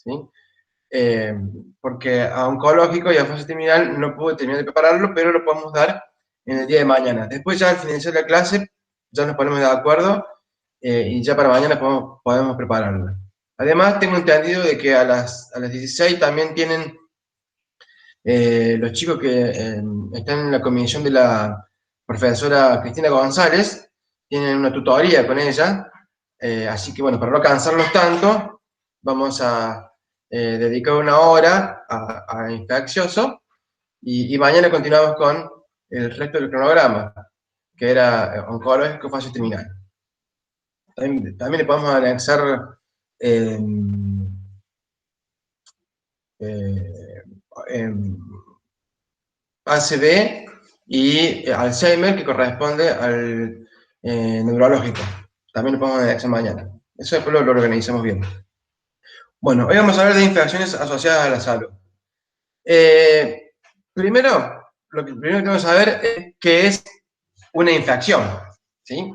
¿sí? Porque a oncológico y a fase terminal no puedo terminar de prepararlo, pero lo podemos dar en el día de mañana. Después ya al finalizar la clase, ya nos ponemos de acuerdo y ya para mañana podemos prepararlo. Además, tengo entendido de que a las 16 también tienen los chicos que están en la comisión de la profesora Cristina González, tienen una tutoría con ella, así que bueno, para no cansarlos tanto, vamos a dedicar una hora a infeccioso y mañana continuamos con el resto del cronograma, que era oncológico fase terminal. También le podemos anexar eh, ACV y Alzheimer, que corresponde al neurológico. También lo podemos anexar mañana. Eso después lo organizamos bien. Bueno, hoy vamos a hablar de infecciones asociadas a la salud. Primero, lo que primero que vamos a ver es qué es una infección. ¿Sí?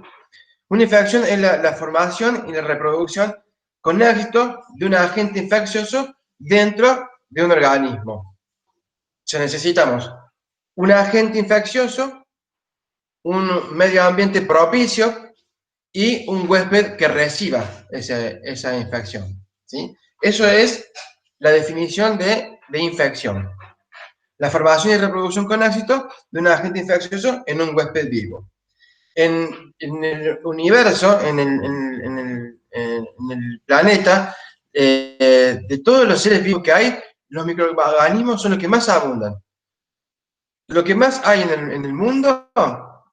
Una infección es la formación y la reproducción con éxito de un agente infeccioso dentro de un organismo. O sea, necesitamos un agente infeccioso, un medio ambiente propicio y un huésped que reciba esa infección. ¿Sí? Eso es la definición de infección. La formación y reproducción con éxito de un agente infeccioso en un huésped vivo. En el universo, en el planeta, de todos los seres vivos que hay, los microorganismos son los que más abundan. Lo que más hay en el mundo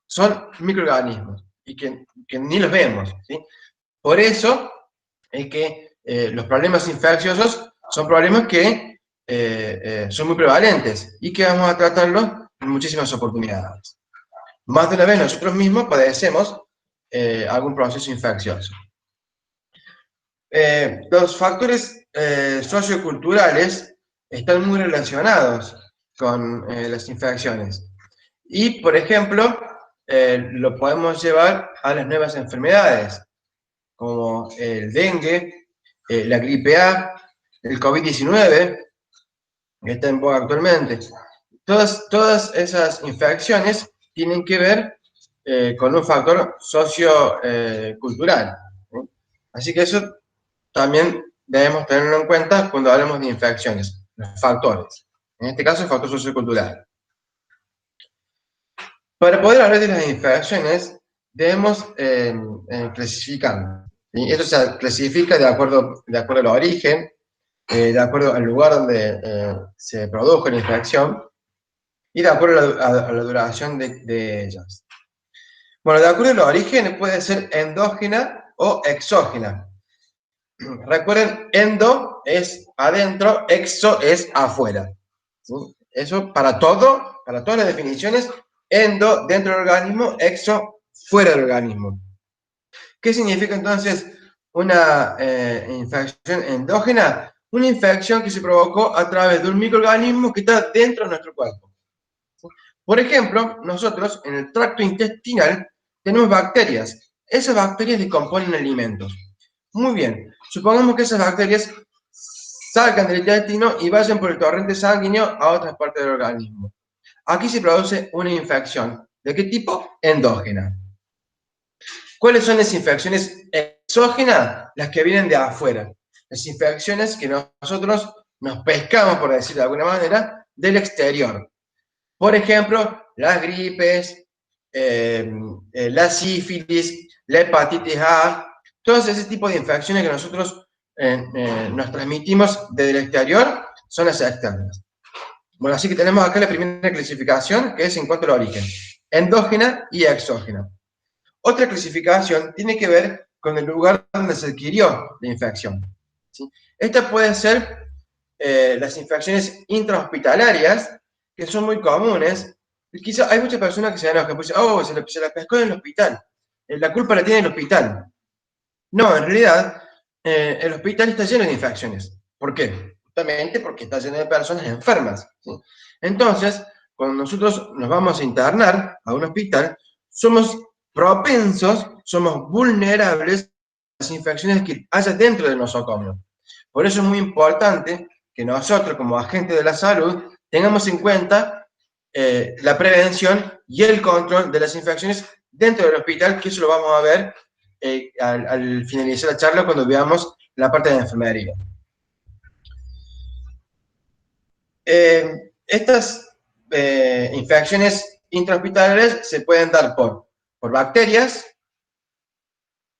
son microorganismos, y que ni los vemos, ¿sí? Por eso es que los problemas infecciosos son problemas que son muy prevalentes y que vamos a tratarlos en muchísimas oportunidades. Más de una vez nosotros mismos padecemos algún proceso infeccioso. Los factores socioculturales están muy relacionados con las infecciones. Y, por ejemplo, lo podemos llevar a las nuevas enfermedades, como el dengue, la gripe A, el COVID-19, que está en boga actualmente. Todas esas infecciones tienen que ver con un factor sociocultural. ¿Sí? Así que eso también debemos tenerlo en cuenta cuando hablamos de infecciones, los factores. En este caso, el factor sociocultural. Para poder hablar de las infecciones, debemos clasificar. ¿Sí? Esto se clasifica de acuerdo al origen, de acuerdo al lugar donde se produjo la infección y de acuerdo a la duración de ellas. Bueno, de acuerdo al origen puede ser endógena o exógena. Recuerden, endo es adentro, exo es afuera. ¿Sí? Eso para todas las definiciones, endo dentro del organismo, exo fuera del organismo. ¿Qué significa entonces una infección endógena? Una infección que se provocó a través de un microorganismo que está dentro de nuestro cuerpo. Por ejemplo, nosotros en el tracto intestinal tenemos bacterias. Esas bacterias decomponen alimentos. Muy bien, supongamos que esas bacterias salgan del intestino y vayan por el torrente sanguíneo a otras partes del organismo. Aquí se produce una infección. ¿De qué tipo? Endógena. ¿Cuáles son las infecciones exógenas? Las que vienen de afuera. Las infecciones que nosotros nos pescamos, por decirlo de alguna manera, del exterior. Por ejemplo, las gripes, la sífilis, la hepatitis A, todos ese tipo de infecciones que nosotros nos transmitimos desde el exterior son las externas. Bueno, así que tenemos acá la primera clasificación, que es en cuanto al origen, endógena y exógena. Otra clasificación tiene que ver con el lugar donde se adquirió la infección. ¿Sí? Esta puede ser las infecciones intrahospitalarias, que son muy comunes. Y quizá hay muchas personas que se enojan, pues, oh, se la pescó en el hospital. La culpa la tiene el hospital. No, en realidad, el hospital está lleno de infecciones. ¿Por qué? Justamente porque está lleno de personas enfermas. ¿Sí? Entonces, cuando nosotros nos vamos a internar a un hospital, somos propensos, somos vulnerables a las infecciones que haya dentro del nosocomio. Por eso es muy importante que nosotros, como agentes de la salud, tengamos en cuenta la prevención y el control de las infecciones dentro del hospital, que eso lo vamos a ver al finalizar la charla cuando veamos la parte de la enfermería. Estas infecciones intrahospitalarias se pueden dar por bacterias,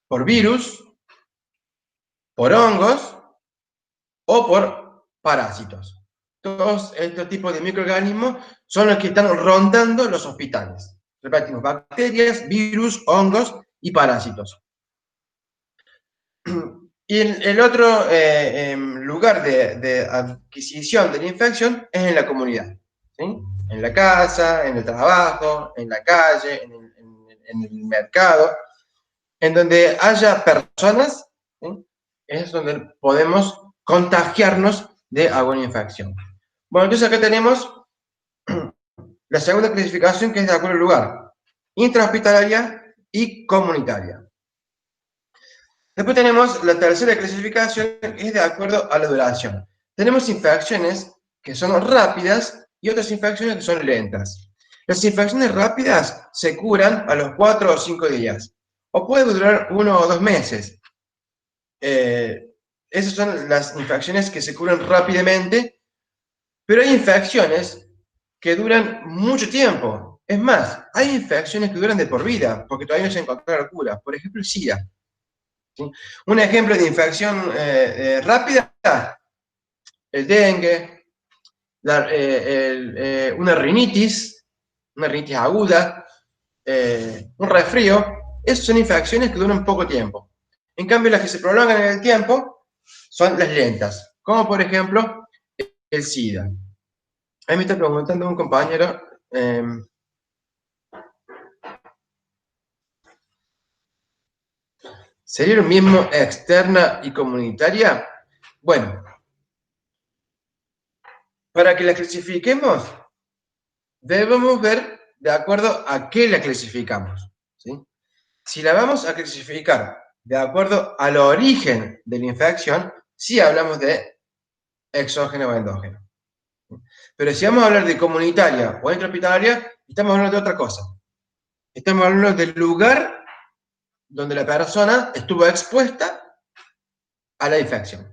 por virus, por hongos o por parásitos. Todos estos tipos de microorganismos son los que están rondando los hospitales. Repetimos, bacterias, virus, hongos y parásitos. Y el otro lugar de adquisición de la infección es en la comunidad, ¿sí? En la casa, en el trabajo, en la calle, en el mercado, en donde haya personas, ¿sí? Es donde podemos contagiarnos de alguna infección. Bueno, entonces acá tenemos la segunda clasificación, que es de acuerdo al lugar, intrahospitalaria y comunitaria. Después tenemos la tercera clasificación, que es de acuerdo a la duración. Tenemos infecciones que son rápidas y otras infecciones que son lentas. Las infecciones rápidas se curan a los 4 o 5 días, o puede durar 1 o 2 meses. Esas son las infecciones que se curan rápidamente, pero hay infecciones que duran mucho tiempo. Es más, hay infecciones que duran de por vida, porque todavía no se encontró la cura. Por ejemplo, el SIDA. ¿Sí? Un ejemplo de infección rápida, el dengue, una rinitis aguda, un resfrío. Esas son infecciones que duran poco tiempo. En cambio, las que se prolongan en el tiempo son las lentas, como por ejemplo el SIDA. Ahí me está preguntando un compañero, ¿sería lo mismo externa y comunitaria? Bueno, para que la clasifiquemos, debemos ver de acuerdo a qué la clasificamos, ¿sí? Si la vamos a clasificar de acuerdo al origen de la infección, sí hablamos de exógeno o endógeno. Pero si vamos a hablar de comunitaria o intrahospitalaria, estamos hablando de otra cosa. Estamos hablando del lugar donde la persona estuvo expuesta a la infección.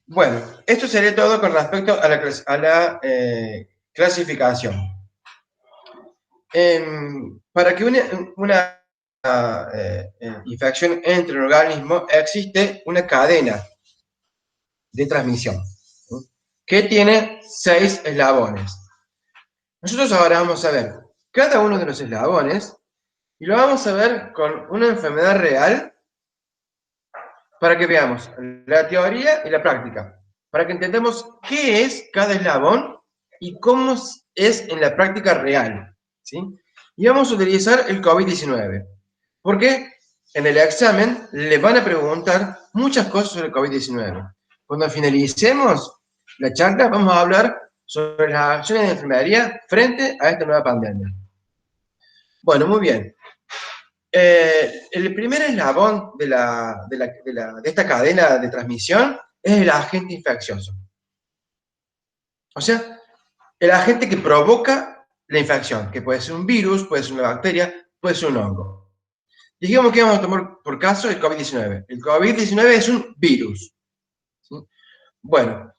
Bueno, esto sería todo con respecto a la clasificación. Para que una infección entre un organismo, existe una cadena de transmisión, ¿sí? Que tiene 6 eslabones. Nosotros ahora vamos a ver cada uno de los eslabones y lo vamos a ver con una enfermedad real para que veamos la teoría y la práctica, para que entendamos qué es cada eslabón y cómo es en la práctica real, ¿sí? Y vamos a utilizar el COVID-19, porque en el examen le van a preguntar muchas cosas sobre el COVID-19. Cuando finalicemos la charla, vamos a hablar sobre las acciones de enfermería frente a esta nueva pandemia. Bueno, muy bien. El primer eslabón de esta cadena de transmisión es el agente infeccioso. O sea, el agente que provoca la infección, que puede ser un virus, puede ser una bacteria, puede ser un hongo. Digamos que vamos a tomar por caso el COVID-19. El COVID-19 es un virus, ¿sí? Bueno,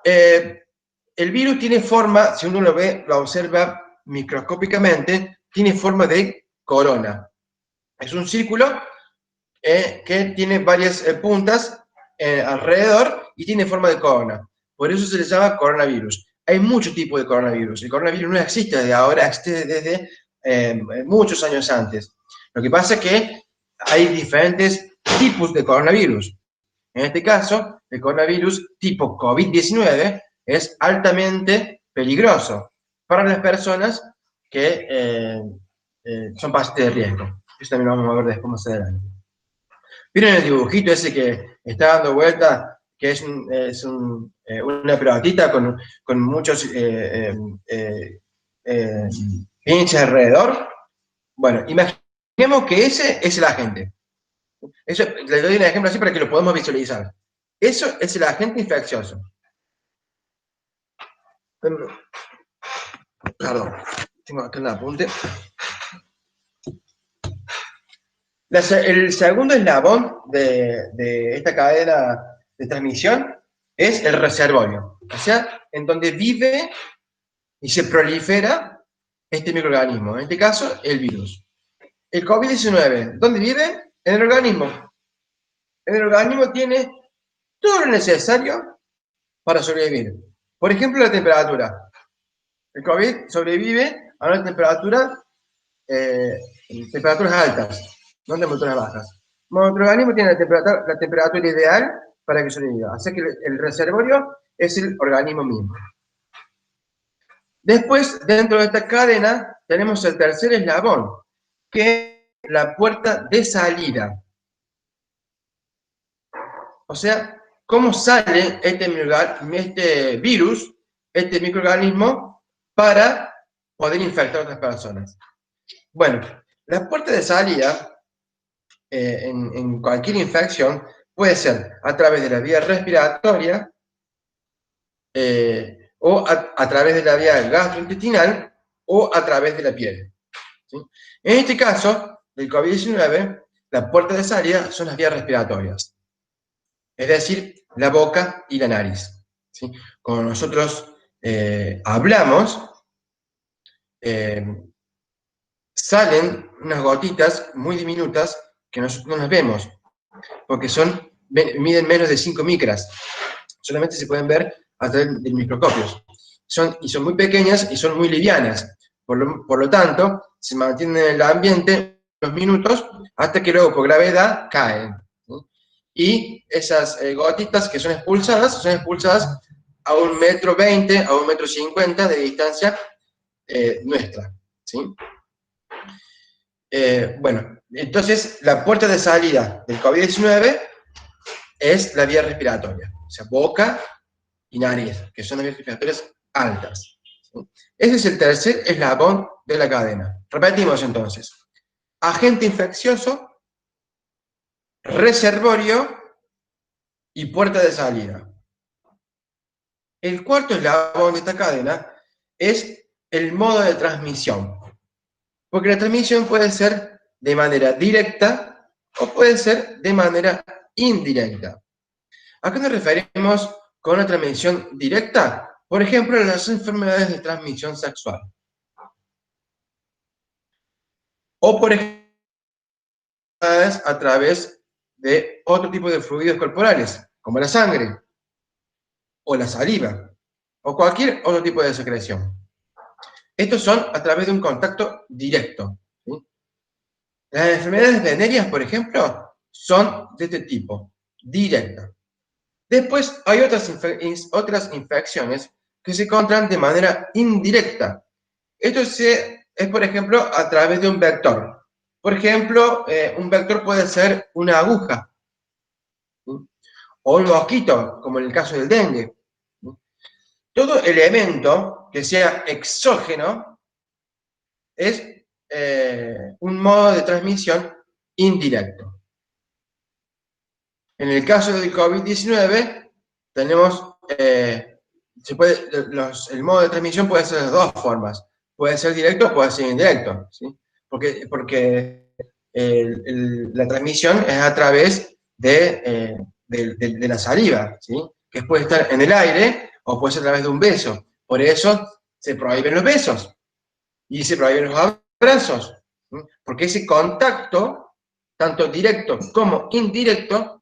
el virus tiene forma, si uno lo ve, lo observa microscópicamente, tiene forma de corona. Es un círculo que tiene varias puntas alrededor y tiene forma de corona. Por eso se le llama coronavirus. Hay muchos tipos de coronavirus. El coronavirus no existe desde ahora, existe desde muchos años antes. Lo que pasa es que hay diferentes tipos de coronavirus. En este caso, el coronavirus tipo COVID-19 es altamente peligroso para las personas que son pacientes de riesgo. Eso también lo vamos a ver después más adelante. ¿Vieron el dibujito ese que está dando vuelta? Que es una pelotita con muchos pinches alrededor. Bueno, imaginemos que ese es el agente. Eso, le doy un ejemplo así para que lo podamos visualizar. Eso es el agente infeccioso. Perdón, tengo acá un apunte. El segundo eslabón de esta cadena de transmisión es el reservorio, o sea, en donde vive y se prolifera este microorganismo, en este caso, el virus. El COVID-19, ¿dónde vive? En el organismo. En el organismo tiene todo lo necesario para sobrevivir. Por ejemplo, la temperatura. El COVID sobrevive a una temperatura, temperaturas altas, no temperaturas bajas. Nuestro organismo tiene la temperatura ideal para que sobreviva. Así que el reservorio es el organismo mismo. Después, dentro de esta cadena, tenemos el tercer eslabón, que es la puerta de salida. O sea, cómo sale este virus, este microorganismo, para poder infectar a otras personas. Bueno, la puerta de salida en cualquier infección puede ser a través de la vía respiratoria o a través de la vía gastrointestinal o a través de la piel. ¿Sí? En este caso, del COVID-19, la puerta de salida son las vías respiratorias, es decir, la boca y la nariz. ¿Sí? Cuando nosotros hablamos, salen unas gotitas muy diminutas que nosotros no las vemos, porque miden menos de 5 micras. Solamente se pueden ver a través de microscopios. Son muy pequeñas y son muy livianas. Por lo tanto, se mantienen en el ambiente unos minutos hasta que luego, por gravedad, caen. ¿Sí? Y esas gotitas que son expulsadas a 1,20 m, a 1,50 m de distancia nuestra. ¿Sí? Bueno, entonces la puerta de salida del COVID-19 es la vía respiratoria, o sea, boca y nariz, que son las vías respiratorias altas. ¿Sí? Ese es el tercer eslabón de la cadena. Repetimos entonces: agente infeccioso, reservorio y puerta de salida. El cuarto eslabón de esta cadena es el modo de transmisión, porque la transmisión puede ser de manera directa o puede ser de manera indirecta. ¿A qué nos referimos con una transmisión directa? Por ejemplo, las enfermedades de transmisión sexual. O, por ejemplo, a través de otro tipo de fluidos corporales, como la sangre, o la saliva, o cualquier otro tipo de secreción. Estos son a través de un contacto directo. ¿Sí? Las enfermedades venéreas, por ejemplo, son de este tipo, directa. Después hay otras infecciones que se encuentran de manera indirecta. Esto es, por ejemplo, a través de un vector. Por ejemplo, un vector puede ser una aguja, ¿sí? O un mosquito, como en el caso del dengue. ¿Sí? Todo elemento que sea exógeno es un modo de transmisión indirecto. En el caso del COVID-19, tenemos, el modo de transmisión puede ser de dos formas. Puede ser directo o puede ser indirecto. ¿Sí? Porque la transmisión es a través de la saliva, ¿sí? Que puede estar en el aire o puede ser a través de un beso. Por eso se prohíben los besos y se prohíben los abrazos, ¿sí? Porque ese contacto, tanto directo como indirecto,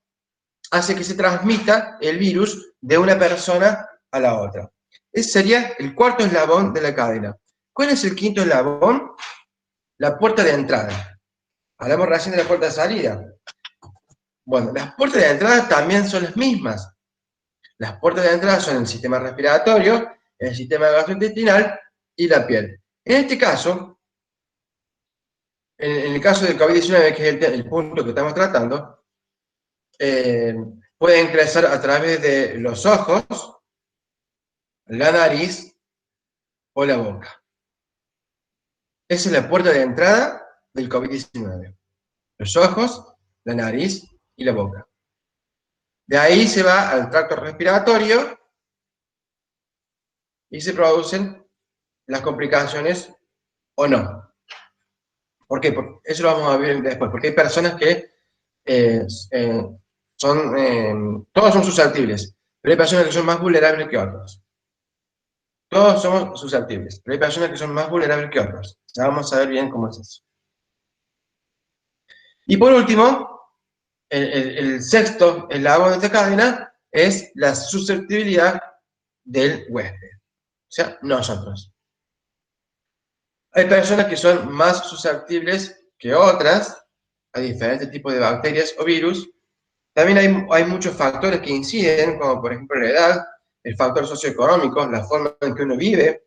hace que se transmita el virus de una persona a la otra. Ese sería el cuarto eslabón de la cadena. ¿Cuál es el quinto eslabón? La puerta de entrada. Hablamos recién de la puerta de salida. Bueno, las puertas de entrada también son las mismas. Las puertas de entrada son el sistema respiratorio, el sistema gastrointestinal y la piel. En este caso, en el caso del COVID-19, que es el punto que estamos tratando, puede ingresar a través de los ojos, la nariz o la boca. Esa es la puerta de entrada del COVID-19. Los ojos, la nariz y la boca. De ahí se va al tracto respiratorio y se producen las complicaciones o no. ¿Por qué? Porque eso lo vamos a ver después, porque hay personas que todos son susceptibles, pero hay personas que son más vulnerables que otros. Todos somos susceptibles, pero hay personas que son más vulnerables que otros. Ya vamos a ver bien cómo es eso. Y por último, el sexto eslabón de esta cadena es la susceptibilidad del huésped, o sea, nosotros. Hay personas que son más susceptibles que otras a diferentes tipos de bacterias o virus. También hay muchos factores que inciden, como por ejemplo la edad, el factor socioeconómico, la forma en que uno vive.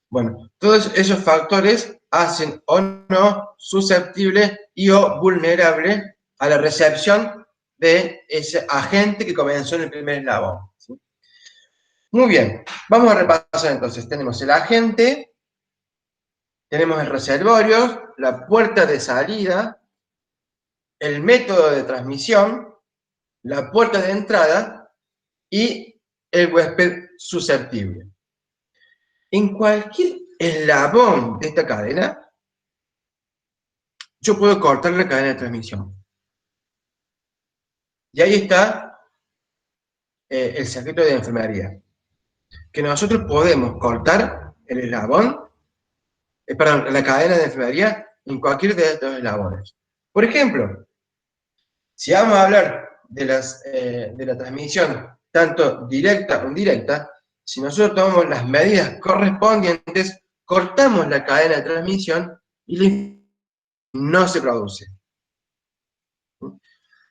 Bueno, todos esos factores hacen o no susceptible y o vulnerable a la recepción de ese agente que comenzó en el primer eslabón, ¿sí? Muy bien, vamos a repasar entonces. Tenemos el agente, tenemos el reservorio, la puerta de salida, el método de transmisión, la puerta de entrada y el huésped susceptible. En cualquier eslabón de esta cadena, yo puedo cortar la cadena de transmisión. Y ahí está el secreto de la enfermería. Que nosotros podemos cortar el eslabón, perdón, la cadena de enfermería en cualquier de estos eslabones. Por ejemplo, si vamos a hablar de la transmisión tanto directa o indirecta, si nosotros tomamos las medidas correspondientes, cortamos la cadena de transmisión y no se produce.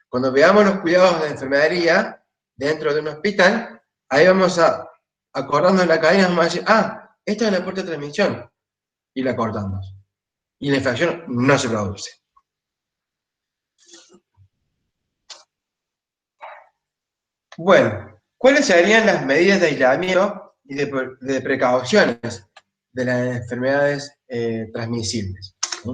Cuando veamos los cuidados de enfermería dentro de un hospital, ahí vamos a acordarnos la cadena, vamos a decir, ah, esta es la puerta de transmisión, y la cortamos. Y la infección no se produce. Bueno, ¿cuáles serían las medidas de aislamiento y de precauciones de las enfermedades transmisibles? ¿Sí?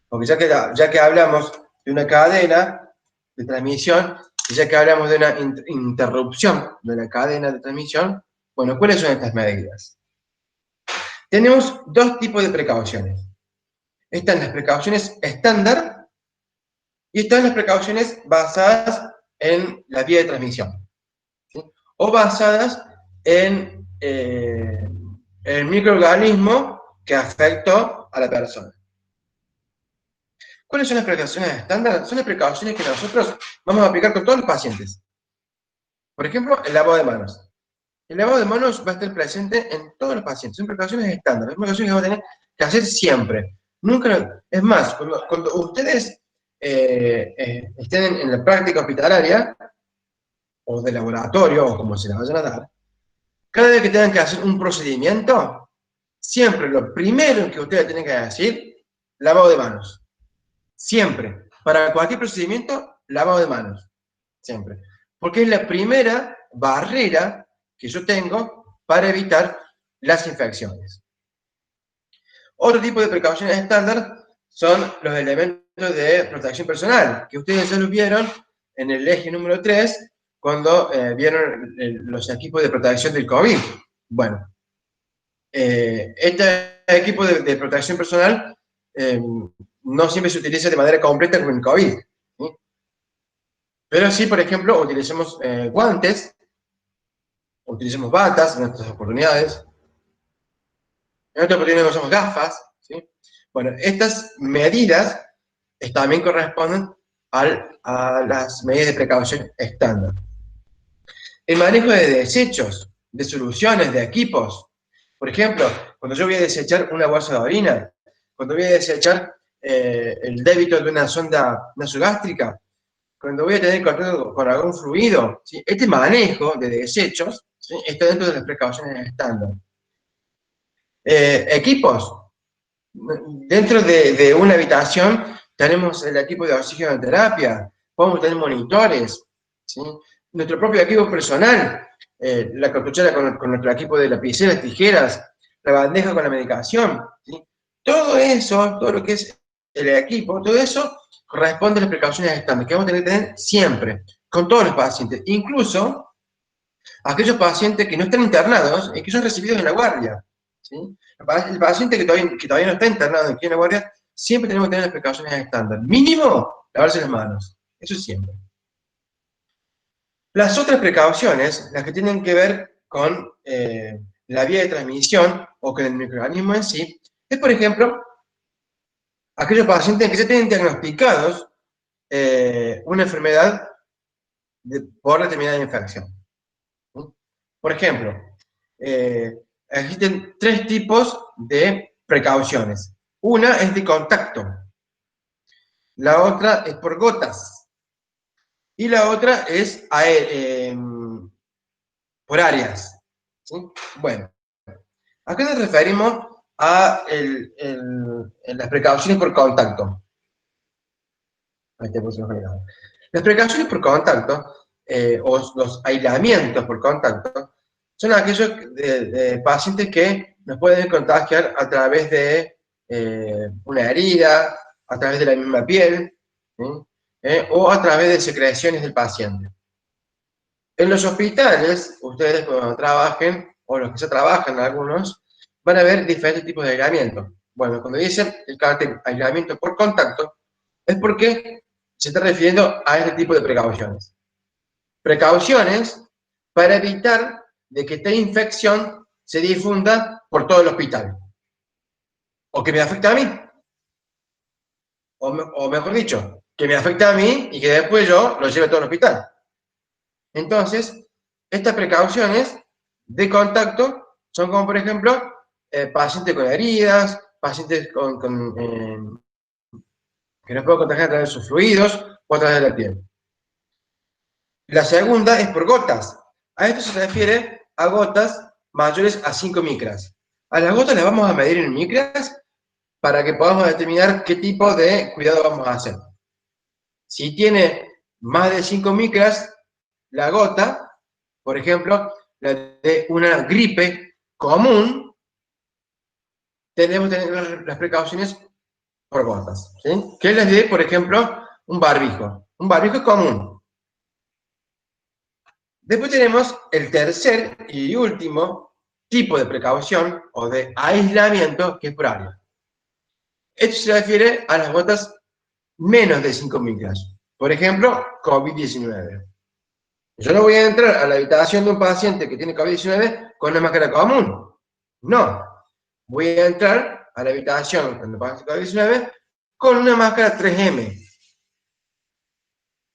Porque ya que hablamos de una cadena de transmisión, y ya que hablamos de una interrupción de la cadena de transmisión, bueno, ¿cuáles son estas medidas? Tenemos dos tipos de precauciones. Están las precauciones estándar y están las precauciones basadas en la vía de transmisión, ¿sí? O basadas en el microorganismo que afectó a la persona. ¿Cuáles son las precauciones estándar? Son las precauciones que nosotros vamos a aplicar con todos los pacientes. Por ejemplo, el lavado de manos. El lavado de manos va a estar presente en todos los pacientes. Son precauciones estándar, son precauciones que vamos a tener que hacer siempre. Nunca, es más, cuando ustedes estén en la práctica hospitalaria, o de laboratorio, o como se la vayan a dar, cada vez que tengan que hacer un procedimiento, siempre lo primero que ustedes tienen que decir, lavado de manos. Siempre. Para cualquier procedimiento, lavado de manos. Siempre. Porque es la primera barrera que yo tengo para evitar las infecciones. Otro tipo de precauciones estándar son los elementos de protección personal, que ustedes ya los vieron en el eje número 3, cuando vieron los equipos de protección del COVID. Bueno, este equipo de protección personal no siempre se utiliza de manera completa con el COVID, ¿sí? Pero sí, por ejemplo, utilicemos guantes, utilicemos batas en estas oportunidades, en otras oportunidades usamos gafas, ¿sí? Bueno, estas medidas también corresponden a las medidas de precaución estándar. El manejo de desechos, de soluciones, de equipos. Por ejemplo, cuando yo voy a desechar una bolsa de orina, cuando voy a desechar el débito de una sonda nasogástrica, cuando voy a tener contacto con algún fluido, ¿sí? Este manejo de desechos, ¿sí?, está dentro de las precauciones estándar. Equipos. Dentro de una habitación tenemos el equipo de oxigenoterapia, podemos tener monitores, ¿sí? Nuestro propio equipo personal, la cartuchera con nuestro equipo de lapiceras, tijeras, la bandeja con la medicación, ¿sí? Todo eso, todo lo que es el equipo, todo eso corresponde a las precauciones estándar que vamos a tener que tener siempre, con todos los pacientes, incluso aquellos pacientes que no están internados y que son recibidos en la guardia. ¿Sí? El paciente que todavía no está internado aquí en la guardia, siempre tenemos que tener las precauciones estándar. Mínimo, lavarse las manos. Eso siempre. Las otras precauciones, las que tienen que ver con la vía de transmisión o con el microorganismo en sí, es, por ejemplo, aquellos pacientes que ya tienen diagnosticados una enfermedad por determinada infección. ¿Sí? Por ejemplo, existen tres tipos de precauciones. Una es de contacto, la otra es por gotas y la otra es por áreas. ¿Sí? Bueno, acá nos referimos a las precauciones por contacto. Las precauciones por contacto o los aislamientos por contacto son aquellos pacientes que nos pueden contagiar a través de una herida, a través de la misma piel, ¿sí? O a través de secreciones del paciente. En los hospitales, ustedes cuando trabajen, o los que ya trabajan algunos, van a ver diferentes tipos de aislamiento. Bueno, cuando dicen el carácter aislamiento por contacto, es porque se está refiriendo a este tipo de precauciones. Precauciones para evitar de que esta infección se difunda por todo el hospital. O que me afecte a mí. O mejor dicho, que me afecte a mí y que después yo lo lleve a todo el hospital. Entonces, estas precauciones de contacto son como, por ejemplo, pacientes con heridas, pacientes que nos pueden contagiar a través de sus fluidos o a través de la piel. La segunda es por gotas. A esto se refiere a gotas mayores a 5 micras. A las gotas las vamos a medir en micras para que podamos determinar qué tipo de cuidado vamos a hacer. Si tiene más de 5 micras, la gota, por ejemplo, la de una gripe común, tenemos que tener las precauciones por gotas. ¿Sí? ¿Qué les de, por ejemplo, un barbijo? Un barbijo común. Después tenemos el tercer y último tipo de precaución o de aislamiento, que es por área. Esto se refiere a las gotas menos de 5 micras. Por ejemplo, COVID-19. Yo no voy a entrar a la habitación de un paciente que tiene COVID-19 con una máscara común. No. Voy a entrar a la habitación con el paciente COVID-19 con una máscara 3M.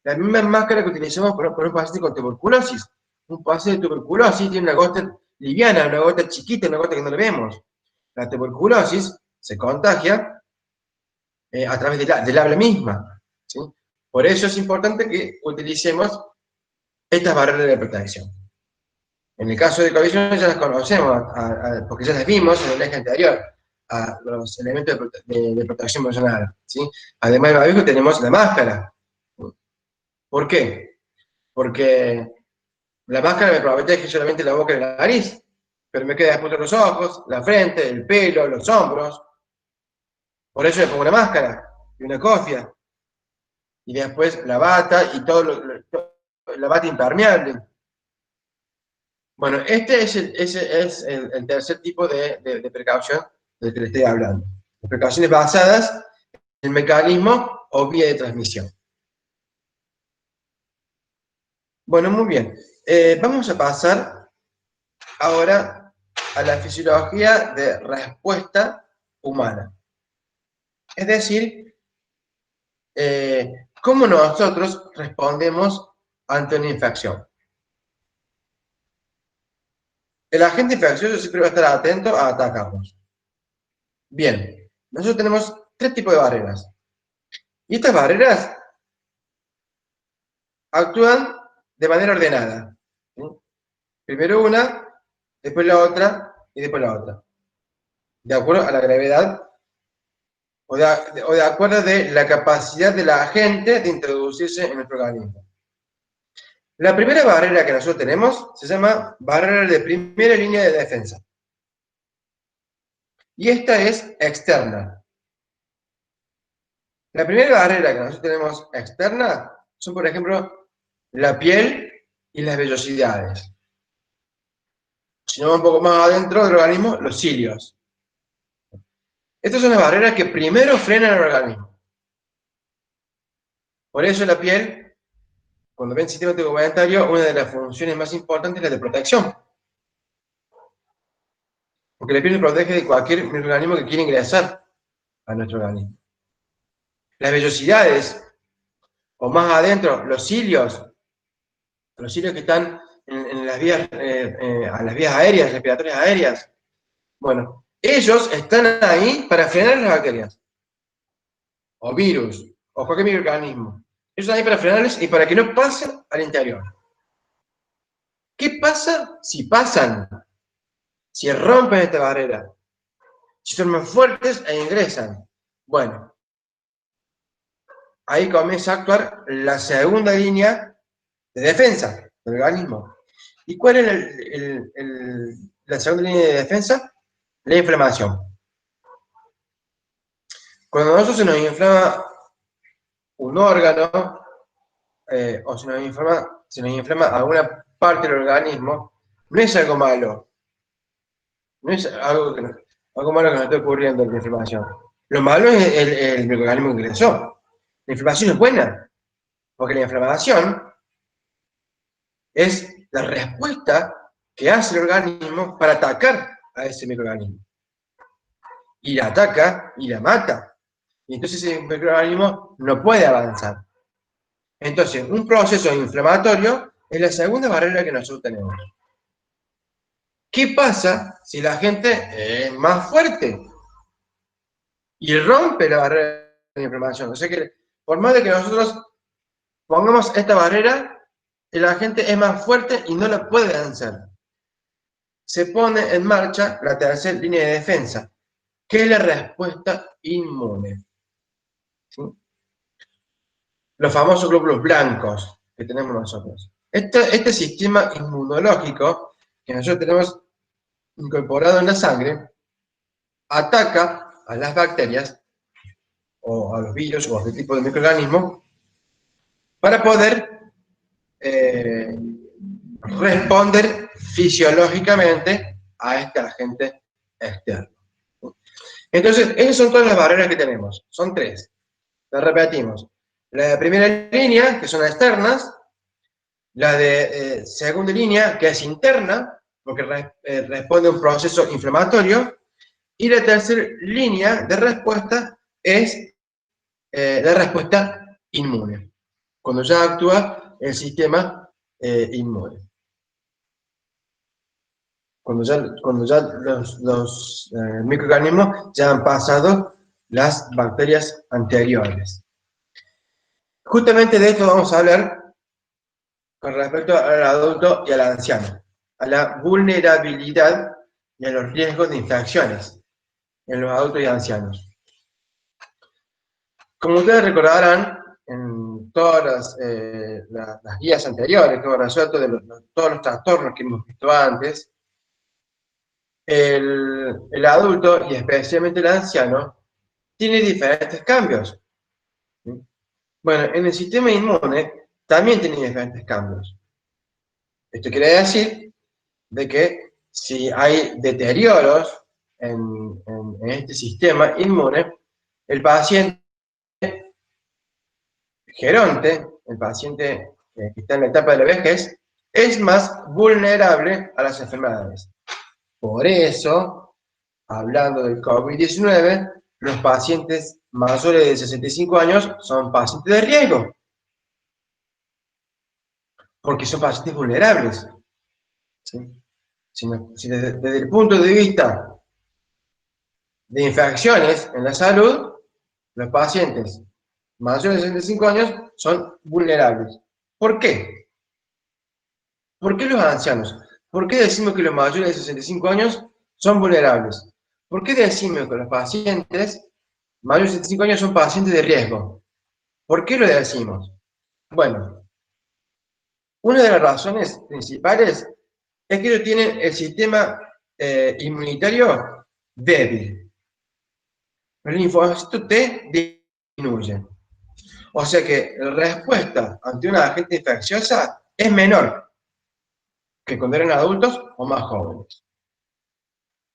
La misma máscara que utilizamos por un paciente con tuberculosis. Un paciente de tuberculosis tiene una gota liviana, una gota chiquita, una gota que no le vemos. La tuberculosis se contagia a través del habla misma. ¿Sí? Por eso es importante que utilicemos estas barreras de protección. En el caso de COVID-19 ya las conocemos, porque ya las vimos en el eje anterior, a los elementos de protección personal. ¿Sí? Además del barbijo tenemos la máscara. ¿Por qué? Porque la máscara me protege solamente la boca y la nariz, pero me queda después de los ojos, la frente, el pelo, los hombros. Por eso me pongo una máscara y una cofia. Y después la bata y la bata impermeable. Bueno, este es el tercer tipo de precaución del que le estoy hablando. Las precauciones basadas en mecanismo o vía de transmisión. Bueno, muy bien. Vamos a pasar ahora a la fisiología de respuesta humana. Es decir, cómo nosotros respondemos ante una infección. El agente infeccioso siempre va a estar atento a atacarnos. Bien, nosotros tenemos tres tipos de barreras. Y estas barreras actúan de manera ordenada. ¿Sí? Primero una, después la otra y después la otra. De acuerdo a la gravedad o de acuerdo de la capacidad de la agente de introducirse en nuestro organismo. La primera barrera que nosotros tenemos se llama barrera de primera línea de defensa. Y esta es externa. La primera barrera que nosotros tenemos externa son, por ejemplo, la piel y las vellosidades. Si nos vamos un poco más adentro del organismo, los cilios. Estas son las barreras que primero frenan el organismo. Por eso la piel, cuando ven el sistema tegumentario, una de las funciones más importantes es la de protección. Porque la piel nos protege de cualquier microorganismo que quiera ingresar a nuestro organismo. Las vellosidades, o más adentro, los cilios que están en las vías, a las vías aéreas, respiratorias aéreas, bueno, ellos están ahí para frenar las bacterias, o virus, o cualquier microorganismo. Ellos están ahí para frenarles y para que no pasen al interior. ¿Qué pasa si pasan? Si rompen esta barrera, si son más fuertes e ingresan. Bueno, ahí comienza a actuar la segunda línea de defensa del organismo. ¿Y cuál es la segunda línea de defensa? La inflamación. Cuando a nosotros se nos inflama un órgano, o se nos inflama alguna parte del organismo, no es algo malo. No es algo malo que nos esté ocurriendo en la inflamación. Lo malo es el microorganismo que ingresó. La inflamación es buena, porque la inflamación es la respuesta que hace el organismo para atacar a ese microorganismo. Y la ataca y la mata. Y entonces ese microorganismo no puede avanzar. Entonces, un proceso inflamatorio es la segunda barrera que nosotros tenemos. ¿Qué pasa si la gente es más fuerte y rompe la barrera de inflamación? O sea que, por más de que nosotros pongamos esta barrera, la gente es más fuerte y no la puede vencer. Se pone en marcha la tercera línea de defensa, que es la respuesta inmune. ¿Sí? Los famosos glóbulos blancos que tenemos nosotros. Este sistema inmunológico que nosotros tenemos incorporado en la sangre ataca a las bacterias o a los virus o a este tipo de microorganismos para poder responder fisiológicamente a este agente externo. Entonces, esas son todas las barreras que tenemos. Son tres. Las repetimos. La de primera línea, que son externas. La de segunda línea, que es interna, porque responde a un proceso inflamatorio. Y la tercera línea de respuesta es la respuesta inmune, cuando ya actúa el sistema inmune. Cuando ya los microorganismos ya han pasado las bacterias anteriores. Justamente de esto vamos a hablar con respecto al adulto y al anciano, a la vulnerabilidad y a los riesgos de infecciones en los adultos y ancianos. Como ustedes recordarán, en todas las guías anteriores que hemos resuelto de todos los trastornos que hemos visto antes, el adulto y especialmente el anciano tiene diferentes cambios. ¿Sí? Bueno, en el sistema inmune también tiene diferentes cambios. Esto quiere decir de que si hay deterioros en este sistema inmune, el paciente geronte, el paciente que está en la etapa de la vejez, es más vulnerable a las enfermedades. Por eso, hablando del COVID-19, los pacientes mayores de 65 años son pacientes de riesgo, porque son pacientes vulnerables. ¿Sí? Si desde el punto de vista de infecciones en la salud, los pacientes mayores de 65 años son vulnerables. ¿Por qué? ¿Por qué los ancianos? ¿Por qué decimos que los mayores de 65 años son vulnerables? ¿Por qué decimos que los pacientes mayores de 65 años son pacientes de riesgo? ¿Por qué lo decimos? Bueno, una de las razones principales es que ellos tienen el sistema inmunitario débil. El linfocito T disminuye. O sea que la respuesta ante una agente infecciosa es menor que cuando eran adultos o más jóvenes.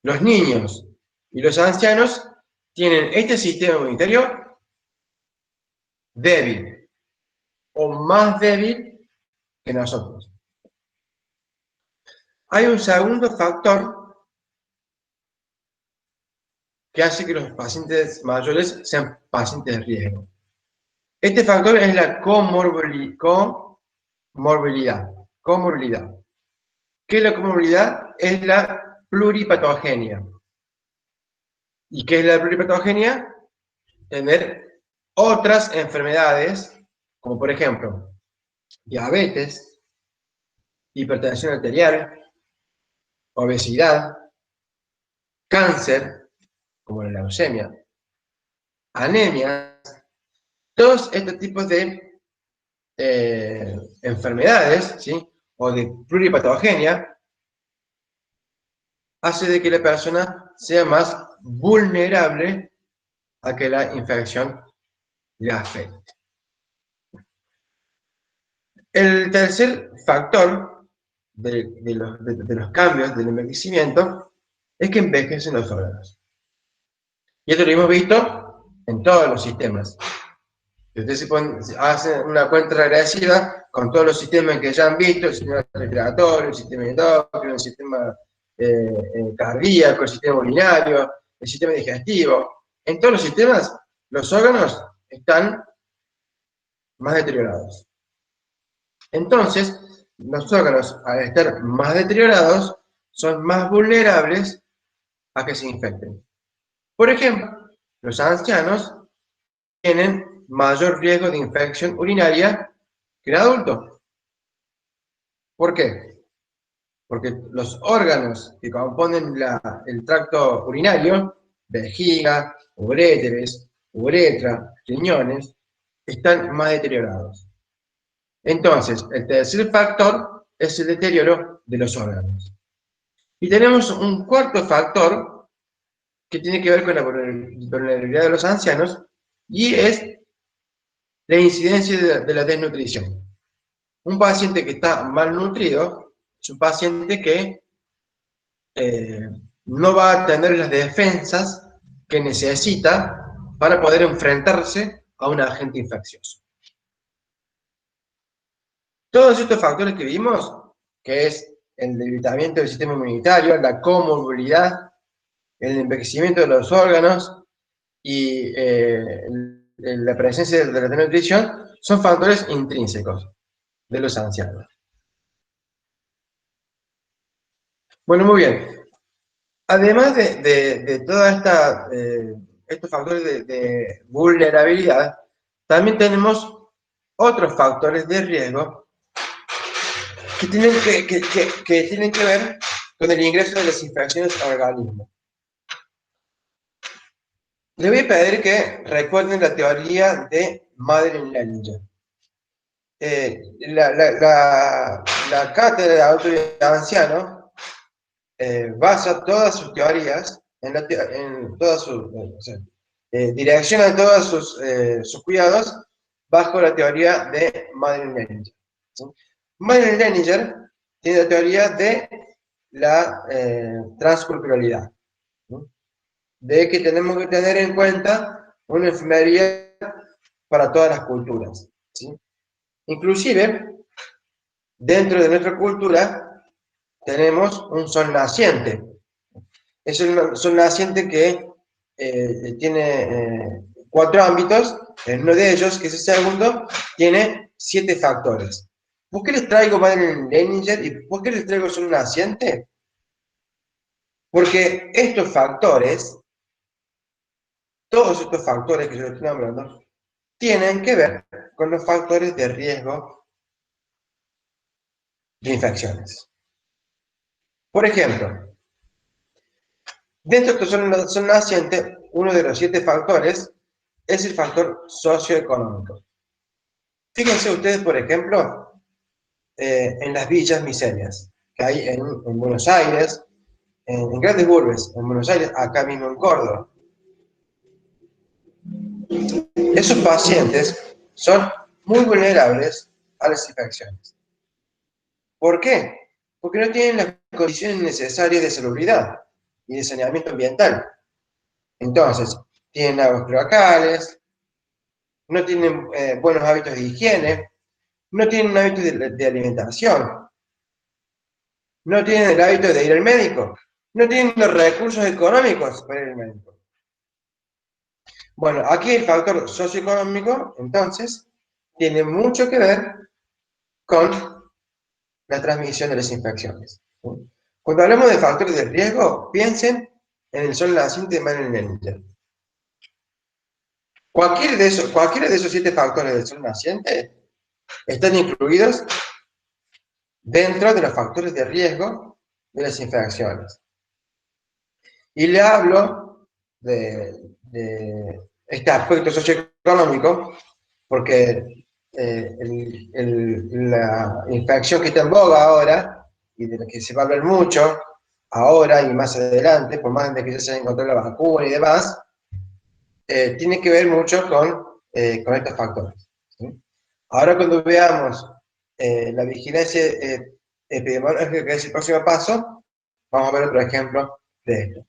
Los niños y los ancianos tienen este sistema inmunitario débil o más débil que nosotros. Hay un segundo factor que hace que los pacientes mayores sean pacientes de riesgo. Este factor es la comorbilidad. ¿Qué es la comorbilidad? Es la pluripatogenia. ¿Y qué es la pluripatogenia? Tener otras enfermedades, como por ejemplo, diabetes, hipertensión arterial, obesidad, cáncer, como la leucemia, anemia, todos estos tipos de enfermedades, ¿sí? O de pluripatogenia, hace de que la persona sea más vulnerable a que la infección le afecte. El tercer factor de los cambios del envejecimiento es que envejecen los órganos. Y esto lo hemos visto en todos los sistemas. Ustedes hacen una cuenta regresiva con todos los sistemas que ya han visto, el sistema respiratorio, el sistema endocrino, el sistema cardíaco, el sistema urinario, el sistema digestivo. En todos los sistemas, los órganos están más deteriorados. Entonces, los órganos, al estar más deteriorados, son más vulnerables a que se infecten. Por ejemplo, los ancianos tienen mayor riesgo de infección urinaria que el adulto. ¿Por qué? Porque los órganos que componen el tracto urinario, vejiga, uréteres, uretra, riñones, están más deteriorados. Entonces, el tercer factor es el deterioro de los órganos. Y tenemos un cuarto factor que tiene que ver con la vulnerabilidad de los ancianos y es la incidencia de la desnutrición. Un paciente que está malnutrido es un paciente que no va a tener las defensas que necesita para poder enfrentarse a un agente infeccioso. Todos estos factores que vimos, que es el debilitamiento del sistema inmunitario, la comorbilidad, el envejecimiento de los órganos y la presencia de la desnutrición, son factores intrínsecos de los ancianos. Bueno, muy bien. Además de todos estos factores de vulnerabilidad, también tenemos otros factores de riesgo que tienen que ver con el ingreso de las infecciones al organismo. Les voy a pedir que recuerden la teoría de Madeleine-Leininger. La cátedra de adulto y anciano basa todas sus teorías direcciona todos sus cuidados bajo la teoría de Madeleine-Leininger. ¿Sí? Madeleine-Leininger tiene la teoría de la transculturalidad, ¿sí? De que tenemos que tener en cuenta una enfermería para todas las culturas, ¿sí? Inclusive, dentro de nuestra cultura, tenemos un sol naciente. Es un sol naciente que tiene 4 ámbitos. En uno de ellos, que es el segundo, tiene 7 factores. ¿Por qué les traigo Madeleine-Leininger y por qué les traigo sol naciente? Porque estos factores, todos estos factores que yo estoy nombrando, tienen que ver con los factores de riesgo de infecciones. Por ejemplo, dentro de estos sol naciente, uno de los 7 factores es el factor socioeconómico. Fíjense ustedes, por ejemplo, en las villas miserias que hay en Buenos Aires, en grandes urbes, en Buenos Aires, acá mismo en Córdoba. Esos pacientes son muy vulnerables a las infecciones. ¿Por qué? Porque no tienen las condiciones necesarias de salubridad y de saneamiento ambiental. Entonces, tienen aguas cloacales, no tienen buenos hábitos de higiene, no tienen un hábito de alimentación, no tienen el hábito de ir al médico, no tienen los recursos económicos para ir al médico. Bueno, aquí el factor socioeconómico, entonces, tiene mucho que ver con la transmisión de las infecciones. Cuando hablamos de factores de riesgo, piensen en el sol naciente de Marilyn Menninger. Cualquiera de esos 7 factores del sol naciente están incluidos dentro de los factores de riesgo de las infecciones. Y le hablo de este aspecto socioeconómico porque la infección que está en boga ahora y de la que se va a hablar mucho ahora y más adelante, por más de que ya se haya encontrado la vacuna y demás, tiene que ver mucho con estos factores. ¿Sí? Ahora cuando veamos la vigilancia epidemiológica, que es el próximo paso, vamos a ver otro ejemplo de esto.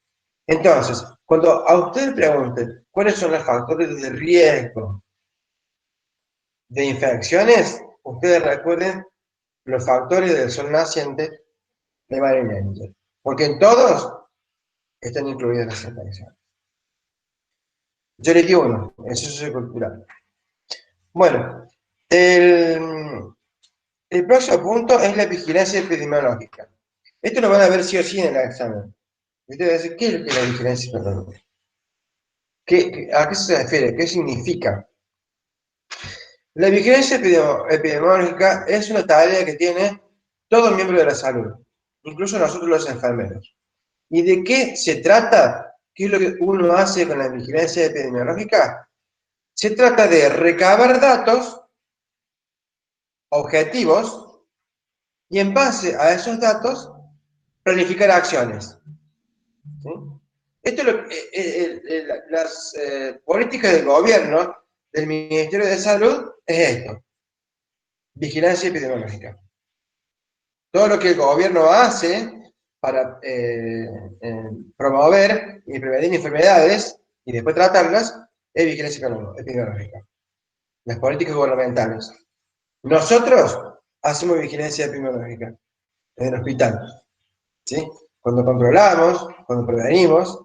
Entonces, cuando a ustedes pregunten cuáles son los factores de riesgo de infecciones, ustedes recuerden los factores del sol naciente de Marilyn Menninger, porque en todos están incluidas las infecciones. Yo les di uno, eso es sociocultural. Bueno, el próximo punto es la vigilancia epidemiológica. Esto lo van a ver sí o sí en el examen. Ustedes van a decir, ¿qué es lo que es la vigilancia epidemiológica? ¿A qué se refiere? ¿Qué significa? La vigilancia epidemiológica es una tarea que tiene todo miembro de la salud, incluso nosotros los enfermeros. ¿Y de qué se trata? ¿Qué es lo que uno hace con la vigilancia epidemiológica? Se trata de recabar datos objetivos y en base a esos datos planificar acciones. ¿Sí? Esto es las políticas del gobierno, del Ministerio de Salud, es esto, vigilancia epidemiológica. Todo lo que el gobierno hace para promover y prevenir enfermedades y después tratarlas es vigilancia epidemiológica. Las políticas gubernamentales. Nosotros hacemos vigilancia epidemiológica en el hospital. ¿Sí? Cuando controlamos, cuando prevenimos,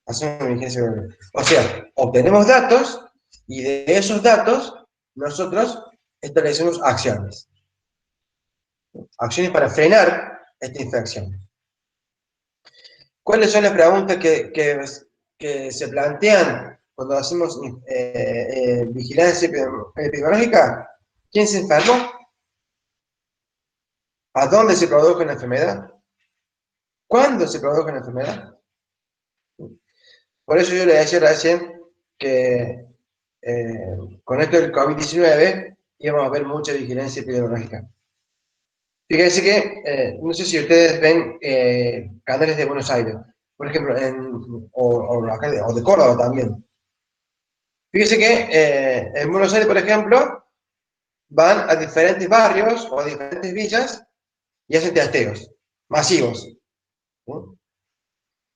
hacemos vigilancia epidemiológica. O sea, obtenemos datos y de esos datos nosotros establecemos acciones. Acciones para frenar esta infección. ¿Cuáles son las preguntas que se plantean cuando hacemos vigilancia epidemiológica? ¿Quién se enfermó? ¿A dónde se produjo la enfermedad? ¿Cuándo se produjo la enfermedad? Por eso yo le decía recién que con esto del COVID-19 íbamos a ver mucha vigilancia epidemiológica. Fíjense que, no sé si ustedes ven canales de Buenos Aires, por ejemplo, o de Córdoba también. Fíjense que en Buenos Aires, por ejemplo, van a diferentes barrios o a diferentes villas y hacen testeos masivos. ¿Sí?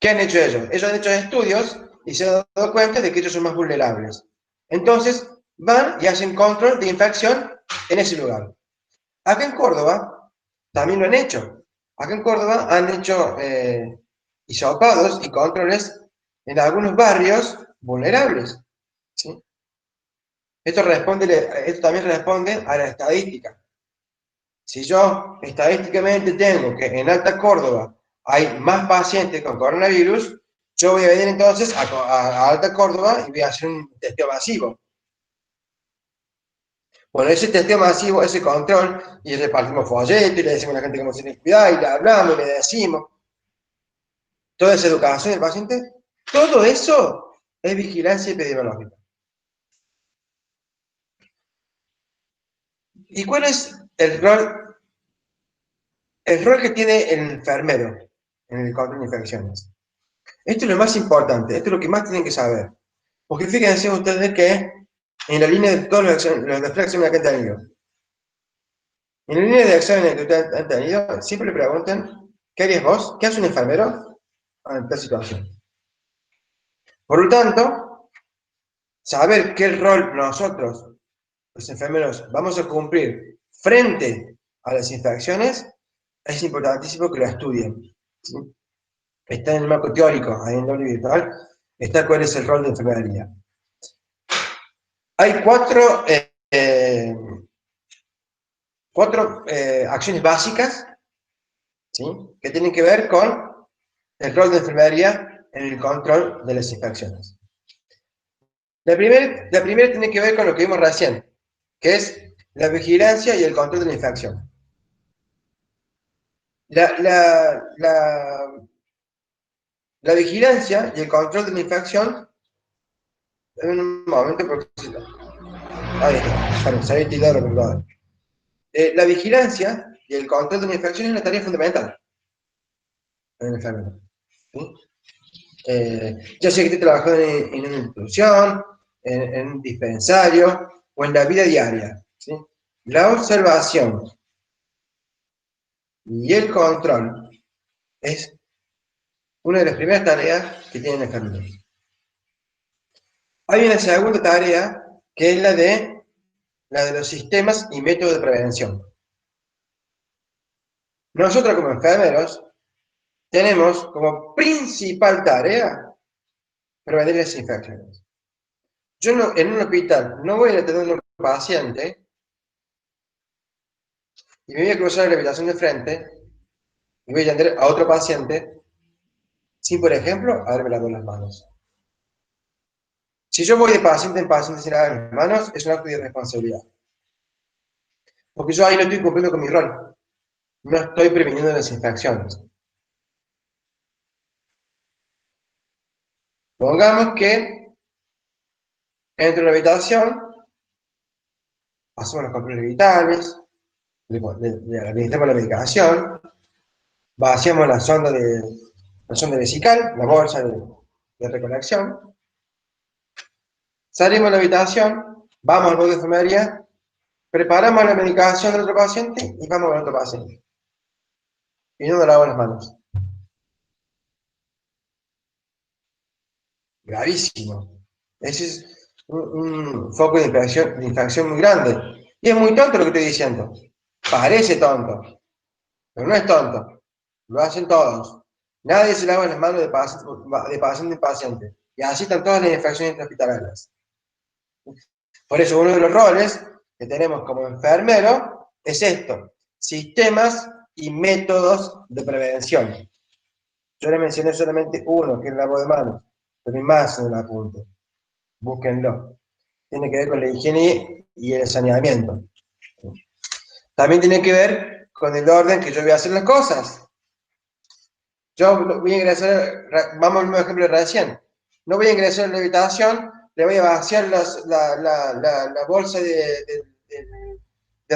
¿Qué han hecho ellos? Ellos han hecho estudios y se han dado cuenta de que ellos son más vulnerables. Entonces, van y hacen control de infección en ese lugar. Acá en Córdoba también lo han hecho. Acá en Córdoba han hecho hisopados y controles en algunos barrios vulnerables. ¿Sí? Esto también responde a la estadística. Si yo estadísticamente tengo que en Alta Córdoba hay más pacientes con coronavirus, yo voy a venir entonces a Alta Córdoba y voy a hacer un testeo masivo. Bueno, ese testeo masivo, ese control, y repartimos folletos y le decimos a la gente cómo se tiene que cuidar, y le hablamos y le decimos. Toda esa educación del paciente, todo eso es vigilancia epidemiológica. ¿Y cuál es el rol que tiene el enfermero en el control de infecciones? Esto es lo más importante, esto es lo que más tienen que saber. Porque fíjense ustedes que en la línea de todos los de exámenes que han tenido, en la línea de exámenes que ustedes han tenido, siempre le preguntan, ¿qué harías vos? ¿Qué hace un enfermero en esta situación? Por lo tanto, saber qué rol nosotros, los enfermeros, vamos a cumplir frente a las infecciones, es importantísimo que lo estudien. ¿Sí? Está en el marco teórico, ahí en doble virtual, está cuál es el rol de enfermería. Hay cuatro acciones básicas, ¿sí?, que tienen que ver con el rol de enfermería en el control de las infecciones. La primera tiene que ver con lo que vimos recién, que es la vigilancia y el control de la infección. La vigilancia y el control de la infección, en un momento, porque ahí está, se había tirado el computador. La vigilancia y el control de la infección es una tarea fundamental en el enfermero. ¿Sí? Ya sea que esté trabajando en una institución, en un dispensario o en la vida diaria. ¿Sí? La observación y el control es una de las primeras tareas que tiene el enfermero. Hay una segunda tarea que es la de los sistemas y métodos de prevención. Nosotros como enfermeros tenemos como principal tarea prevenir las infecciones. Yo no, en un hospital no voy a atender a un paciente y me voy a cruzar la habitación de frente y voy a atender a otro paciente sin, por ejemplo, haberme lavado las manos. Si yo voy de paciente en paciente sin lavar las manos, es un acto de irresponsabilidad. Porque yo ahí no estoy cumpliendo con mi rol. No estoy previniendo las infecciones. Pongamos que entro en la habitación, hacemos los controles vitales, le administramos la medicación, vaciamos la sonda vesical, la bolsa de recolección, salimos de la habitación, vamos al módulo de enfermería, preparamos la medicación del otro paciente y vamos al otro paciente. Y no nos lavamos las manos. Gravísimo. Ese es un foco de infracción muy grande. Y es muy tonto lo que estoy diciendo. Parece tonto, pero no es tonto. Lo hacen todos. Nadie se lava las manos de paciente en paciente. Y así están todas las infracciones hospitalarias. Por eso uno de los roles que tenemos como enfermero es esto: sistemas y métodos de prevención. Yo le mencioné solamente uno, que es el lavado de manos, pero hay más en el apunte. Búsquenlo. Tiene que ver con la higiene y el saneamiento. También tiene que ver con el orden que yo voy a hacer las cosas. Yo voy a ingresar, vamos al mismo ejemplo de recién. No voy a ingresar en la habitación, le voy a vaciar la bolsa de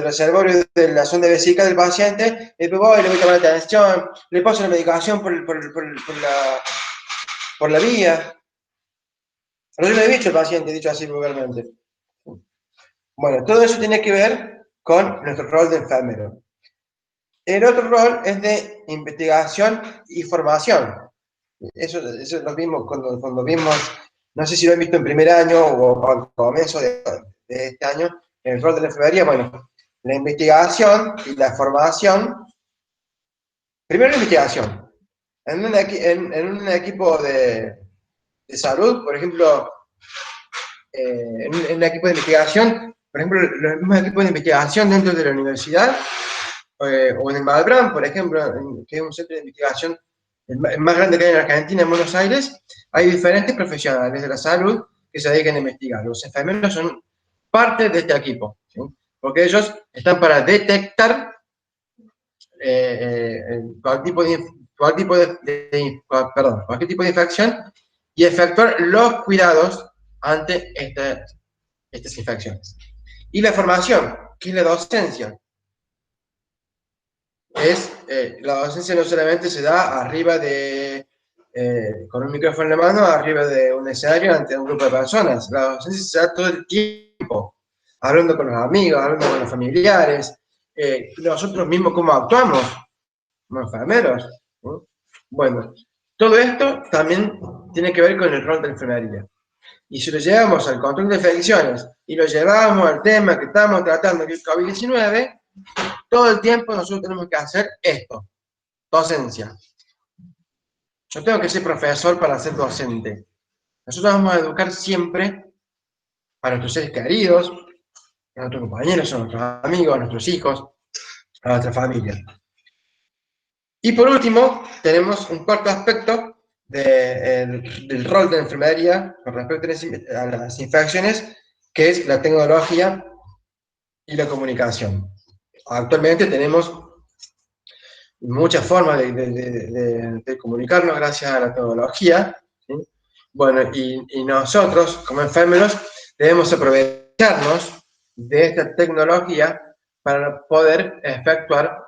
reservorio de la sonda vesical del paciente, y después voy, le voy a tomar la atención, le paso la medicación por la vía. Pero yo lo he dicho al paciente, dicho así vulgarmente. Bueno, todo eso tiene que ver con nuestro rol de enfermero. El otro rol es de investigación y formación. Eso lo vimos cuando vimos, no sé si lo han visto en primer año o al comienzo de este año, el rol de la enfermería. Bueno, la investigación y la formación. Primero la investigación. En un equipo de salud, por ejemplo, en un equipo de investigación, por ejemplo, los mismos equipos de investigación dentro de la universidad, o en el Malbrán, por ejemplo, que es un centro de investigación el más grande que hay en Argentina, en Buenos Aires, hay diferentes profesionales de la salud que se dedican a investigar. Los enfermeros son parte de este equipo, ¿sí? Porque ellos están para detectar cualquier tipo de infección y efectuar los cuidados ante estas infecciones. Y la formación, que es la docencia. La docencia no solamente se da arriba de con un micrófono en la mano arriba de un escenario ante un grupo de personas. La docencia se da todo el tiempo, hablando con los amigos, hablando con los familiares, nosotros mismos cómo actuamos, como enfermeros, ¿no? Bueno, todo esto también tiene que ver con el rol de la enfermería. Y si lo llevamos al control de infecciones y lo llevamos al tema que estamos tratando, que es COVID-19, todo el tiempo nosotros tenemos que hacer esto, docencia. Yo tengo que ser profesor para ser docente. Nosotros vamos a educar siempre a nuestros seres queridos, a nuestros compañeros, a nuestros amigos, a nuestros hijos, a nuestra familia. Y por último, tenemos un cuarto aspecto del rol de la enfermería con respecto a las infecciones, que es la tecnología y la comunicación. Actualmente tenemos muchas formas de comunicarnos gracias a la tecnología, ¿sí? Bueno, y nosotros, como enfermeros, debemos aprovecharnos de esta tecnología para poder efectuar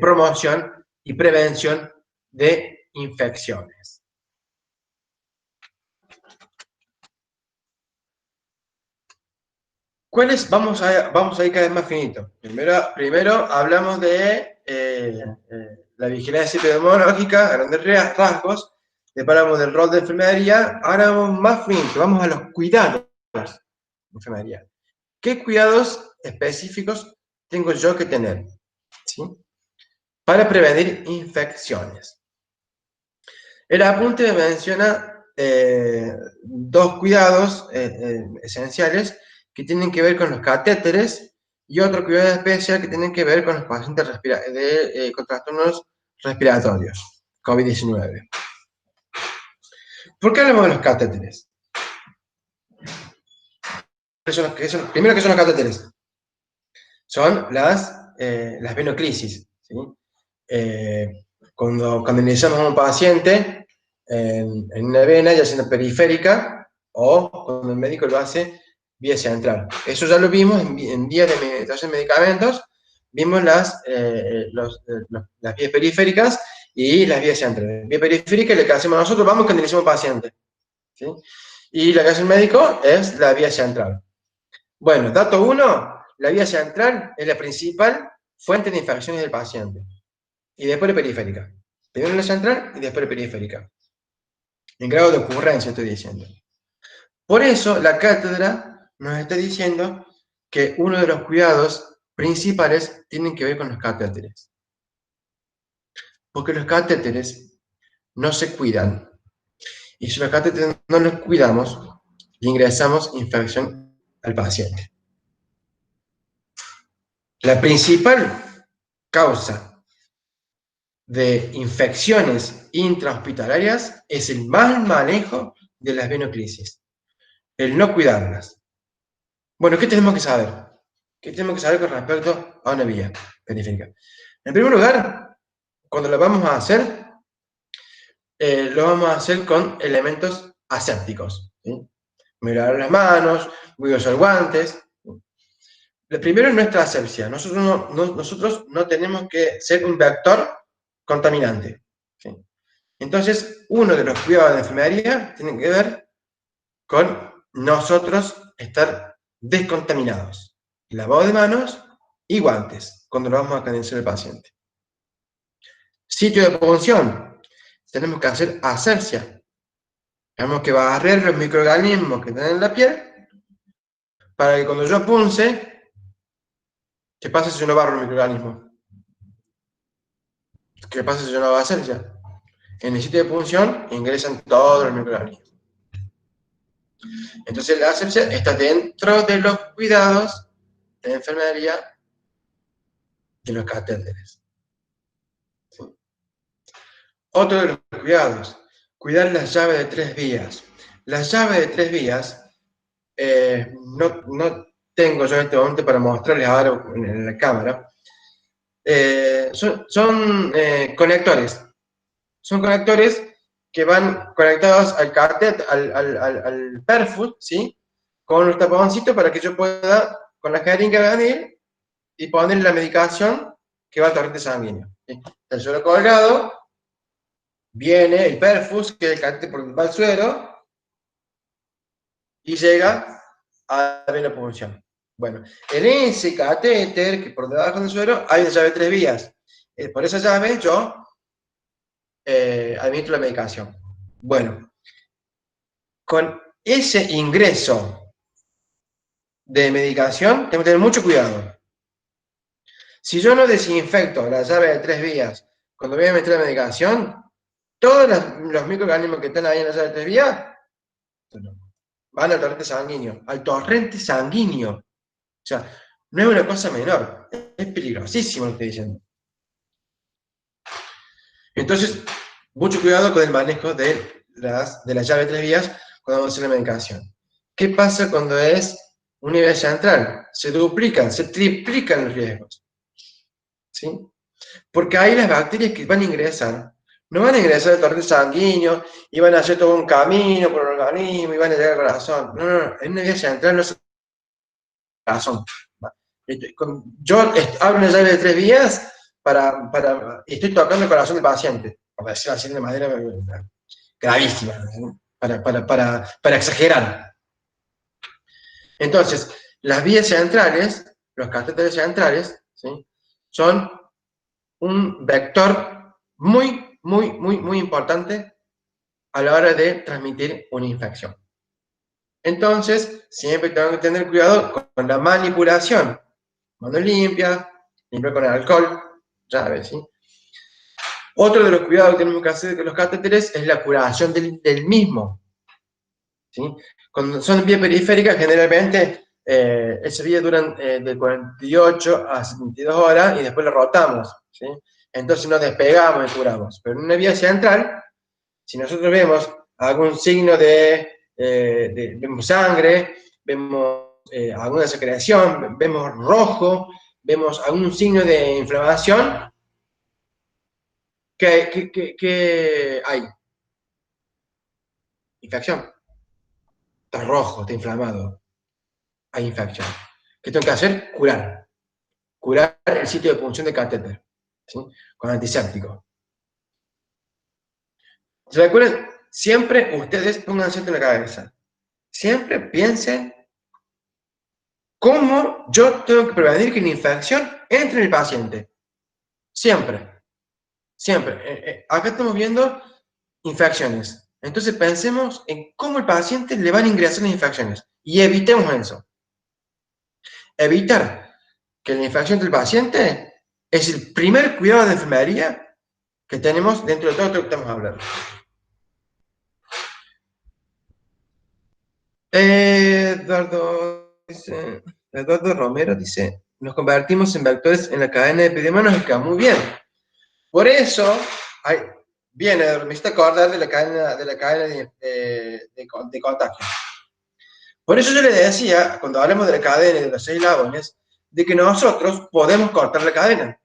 promoción y prevención de infecciones. ¿Cuáles? Vamos a ir cada vez más finito. Primero hablamos de la vigilancia epidemiológica, a grandes rasgos. Después hablamos del rol de enfermería. Ahora vamos más finito, vamos a los cuidados de enfermería. ¿Qué cuidados específicos tengo yo que tener? ¿Sí? Para prevenir infecciones. El apunte menciona dos cuidados esenciales que tienen que ver con los catéteres y otro cuidado especial que tienen que ver con los pacientes con trastornos respiratorios, COVID-19. ¿Por qué hablamos de los catéteres? Primero, ¿qué son los catéteres? Son las venoclisis, ¿sí? Cuando iniciamos a un paciente en una vena, ya sea periférica, o cuando el médico lo hace vía central. Eso ya lo vimos en vías de administración de medicamentos, vimos las vías periféricas y las vías centrales. Vía periférica es la que hacemos nosotros, vamos cuando iniciamos un paciente, ¿sí? Y la que hace el médico es la vía central. Bueno, dato 1, la vía central es la principal fuente de infecciones del paciente. Y después la periférica. Primero la central y después la periférica. En grado de ocurrencia estoy diciendo. Por eso la cátedra nos está diciendo que uno de los cuidados principales tienen que ver con los catéteres. Porque los catéteres no se cuidan. Y si los catéteres no los cuidamos, ingresamos infección al paciente. La principal causa de infecciones intrahospitalarias es el mal manejo de las venoclisis, el no cuidarlas. Bueno, ¿qué tenemos que saber? ¿Qué tenemos que saber con respecto a una vía periférica? En primer lugar, cuando lo vamos a hacer, lo vamos a hacer con elementos asépticos, ¿sí? Mirar las manos, voy a usar guantes. Lo primero es nuestra asepsia. Nosotros no tenemos que ser un vector contaminante, ¿sí? Entonces, uno de los cuidados de enfermería tiene que ver con nosotros estar descontaminados. Lavado de manos y guantes cuando lo vamos a acariciar al paciente. Sitio de punción. Tenemos que hacer asepsia. Tenemos que barrer los microorganismos que están en la piel para que cuando yo punce, ¿qué pasa si yo no barro el microorganismo? ¿Qué pasa si yo no hago asepsia? En el sitio de punción ingresan todos los microorganismos. Entonces la asepsia está dentro de los cuidados de enfermería de los catéteres. ¿Sí? Otro de los cuidados, cuidar las llaves de 3 vías. Las llaves de 3 vías, no tengo yo en este momento para mostrarles ahora en la cámara, son conectores. Son conectores que van conectados al catéter, al perfus, ¿sí? Con los taponcitos para que yo pueda, con la jeringa, venir y poner la medicación que va al torrente sanguíneo, ¿sí? El suelo colgado, viene el perfus, que es el catéter por donde va el suero, y llega a la vena punción. Bueno, en ese catéter, que por debajo del suero, hay una llave de 3 vías. Por esa llave yo administro la medicación. Bueno, con ese ingreso de medicación, tengo que tener mucho cuidado. Si yo no desinfecto la llave de 3 vías cuando voy a meter la medicación, todos los microorganismos que están ahí en la llave de 3 vías van al torrente sanguíneo. Al torrente sanguíneo. O sea, no es una cosa menor. Es peligrosísimo lo que estoy diciendo. Entonces, mucho cuidado con el manejo de la llave de 3 vías cuando vamos a hacer la medicación. ¿Qué pasa cuando es una vía central? Se duplican, se triplican los riesgos. ¿Sí? Porque ahí las bacterias que van a ingresar, no van a ingresar al torrente sanguíneo y van a hacer todo un camino por el organismo y van a llegar al corazón. No, no, no. En una vía central no es el corazón. Yo abro una llave de 3 vías y estoy tocando el corazón del paciente, por decirlo así de manera gravísima, ¿no? para exagerar. Entonces, las vías centrales, los catéteres centrales, ¿sí? Son un vector muy, muy, muy, muy importante a la hora de transmitir una infección. Entonces, siempre tengo que tener cuidado con la manipulación. Mano limpia, limpia con el alcohol, llave, ¿sí? Otro de los cuidados que tenemos que hacer con los catéteres es la curación del mismo. ¿Sí? Cuando son vías periféricas, generalmente esas vías duran de 48 a 72 horas y después lo rotamos. ¿Sí? Entonces nos despegamos y curamos. Pero en una vía central, si nosotros vemos algún signo vemos sangre, vemos alguna secreción, vemos rojo, vemos algún signo de inflamación, ¿qué hay? Infección. Está rojo, está inflamado. Hay infección. ¿Qué tengo que hacer? Curar. Curar el sitio de punción de catéter. ¿Sí? Con antiséptico. ¿Se recuerdan? Siempre ustedes pónganse en la cabeza. Siempre piensen cómo yo tengo que prevenir que la infección entre en el paciente. Siempre. Siempre. Acá estamos viendo infecciones. Entonces pensemos en cómo el paciente le van a ingresar las infecciones. Y evitemos eso. Evitar que la infección del paciente es el primer cuidado de enfermería que tenemos dentro de todo lo que estamos hablando. Eduardo Romero dice, nos convertimos en vectores en la cadena epidemiológica. Muy bien. Por eso, viene, me hiciste acordar de la cadena de contagio. Por eso yo le decía, cuando hablamos de la cadena y de los 6 eslabones, de que nosotros podemos cortar la cadena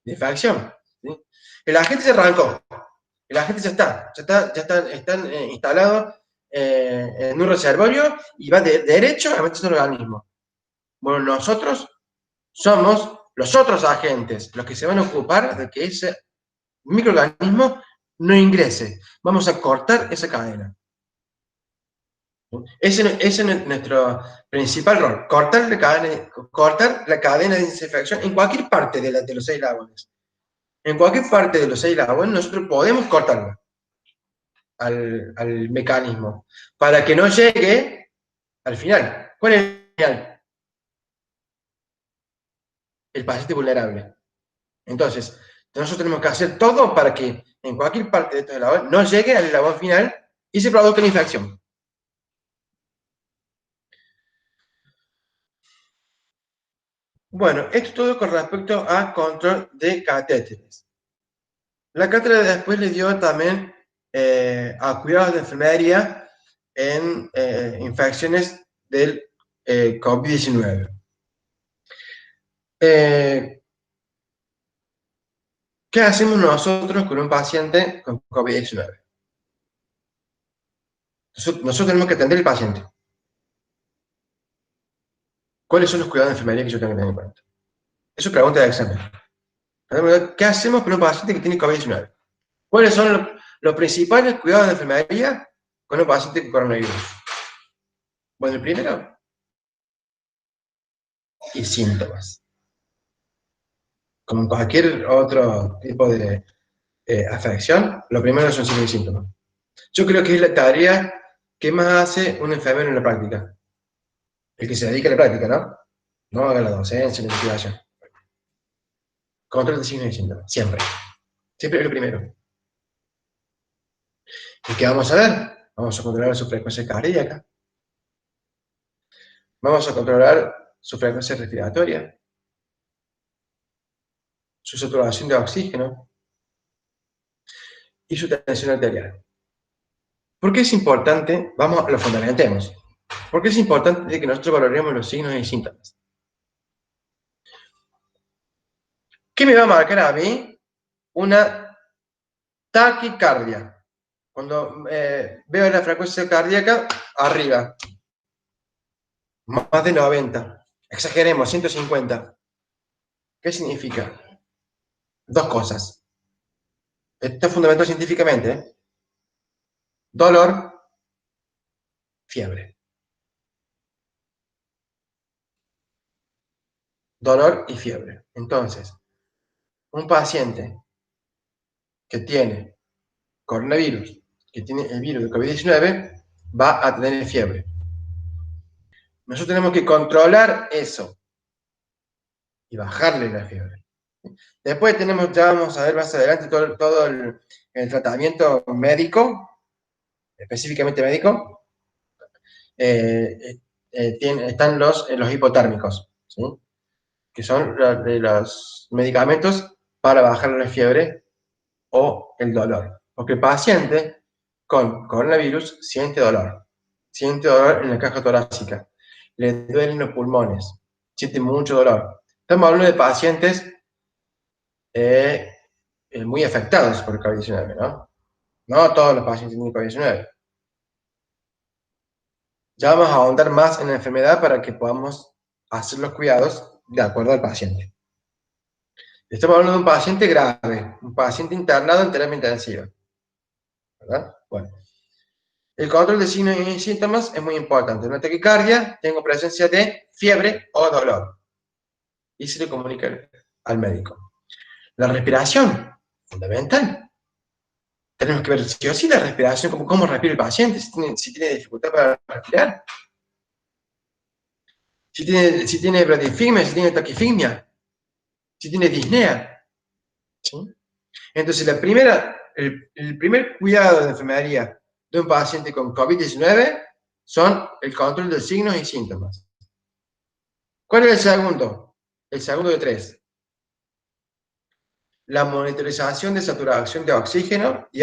de infección. ¿Sí? La gente se arrancó, la gente están instalados en un reservorio y va derecho a meterse en el organismo. Bueno, nosotros somos los otros agentes, los que se van a ocupar de que ese microorganismo no ingrese. Vamos a cortar esa cadena. Ese es nuestro principal rol, cortar la cadena de infección en cualquier parte de los 6 eslabones. En cualquier parte de los 6 eslabones nosotros podemos cortarlo al mecanismo para que no llegue al final. ¿Cuál es el final? El paciente vulnerable. Entonces, nosotros tenemos que hacer todo para que en cualquier parte de estos eslabones no llegue al eslabón final y se produzca la infección. Bueno, esto todo con respecto a control de catéteres. La cátedra después le dio también a cuidados de enfermería en infecciones del COVID-19. ¿Qué hacemos nosotros con un paciente con COVID-19? Nosotros tenemos que atender al paciente. ¿Cuáles son los cuidados de enfermería que yo tengo que tener en cuenta? Eso es pregunta de examen. ¿Qué hacemos con un paciente que tiene COVID-19? ¿Cuáles son Los principales cuidados de enfermería con un paciente con coronavirus. Bueno, el primero, y síntomas. Como en cualquier otro tipo de afección, lo primero son signos y síntomas. Yo creo que es la tarea que más hace un enfermero en la práctica. El que se dedica a la práctica, ¿no? No haga la docencia, la investigación. Control de signos y síntomas, siempre. Siempre es lo primero. ¿Y qué vamos a ver? Vamos a controlar su frecuencia cardíaca. Vamos a controlar su frecuencia respiratoria, su saturación de oxígeno y su tensión arterial. ¿Por qué es importante? Vamos, lo fundamentemos. ¿Por qué es importante que nosotros valoremos los signos y síntomas? ¿Qué me va a marcar a mí? Una taquicardia. Cuando veo la frecuencia cardíaca, arriba, más de 90. Exageremos, 150. ¿Qué significa? Dos cosas. Esto es fundamental científicamente, ¿eh? Dolor, fiebre. Dolor y fiebre. Entonces, un paciente que tiene coronavirus, que tiene el virus de COVID-19, va a tener fiebre. Nosotros tenemos que controlar eso y bajarle la fiebre. Después tenemos, ya vamos a ver más adelante todo el tratamiento médico, específicamente médico. Están los hipotérmicos, ¿sí? Que son los medicamentos para bajar la fiebre o el dolor. Porque el paciente con coronavirus siente dolor en la caja torácica, le duelen los pulmones, siente mucho dolor. Estamos hablando de pacientes eh, muy afectados por el COVID-19, ¿no? No todos los pacientes tienen COVID-19. Ya vamos a ahondar más en la enfermedad para que podamos hacer los cuidados de acuerdo al paciente. Estamos hablando de un paciente grave, un paciente internado en terapia intensiva, ¿verdad? Bueno, el control de signos y síntomas es muy importante. En una taquicardia tengo presencia de fiebre o dolor y se le comunica al médico. La respiración, fundamental. Tenemos que ver sí o sí la respiración, cómo respira el paciente, si tiene dificultad para respirar, si tiene bradifimia, si tiene taquifimia, si tiene disnea. ¿Sí? Entonces, el primer cuidado de enfermería de un paciente con COVID-19 son el control de signos y síntomas. ¿Cuál es el segundo? El segundo de tres. La monitorización de saturación de oxígeno y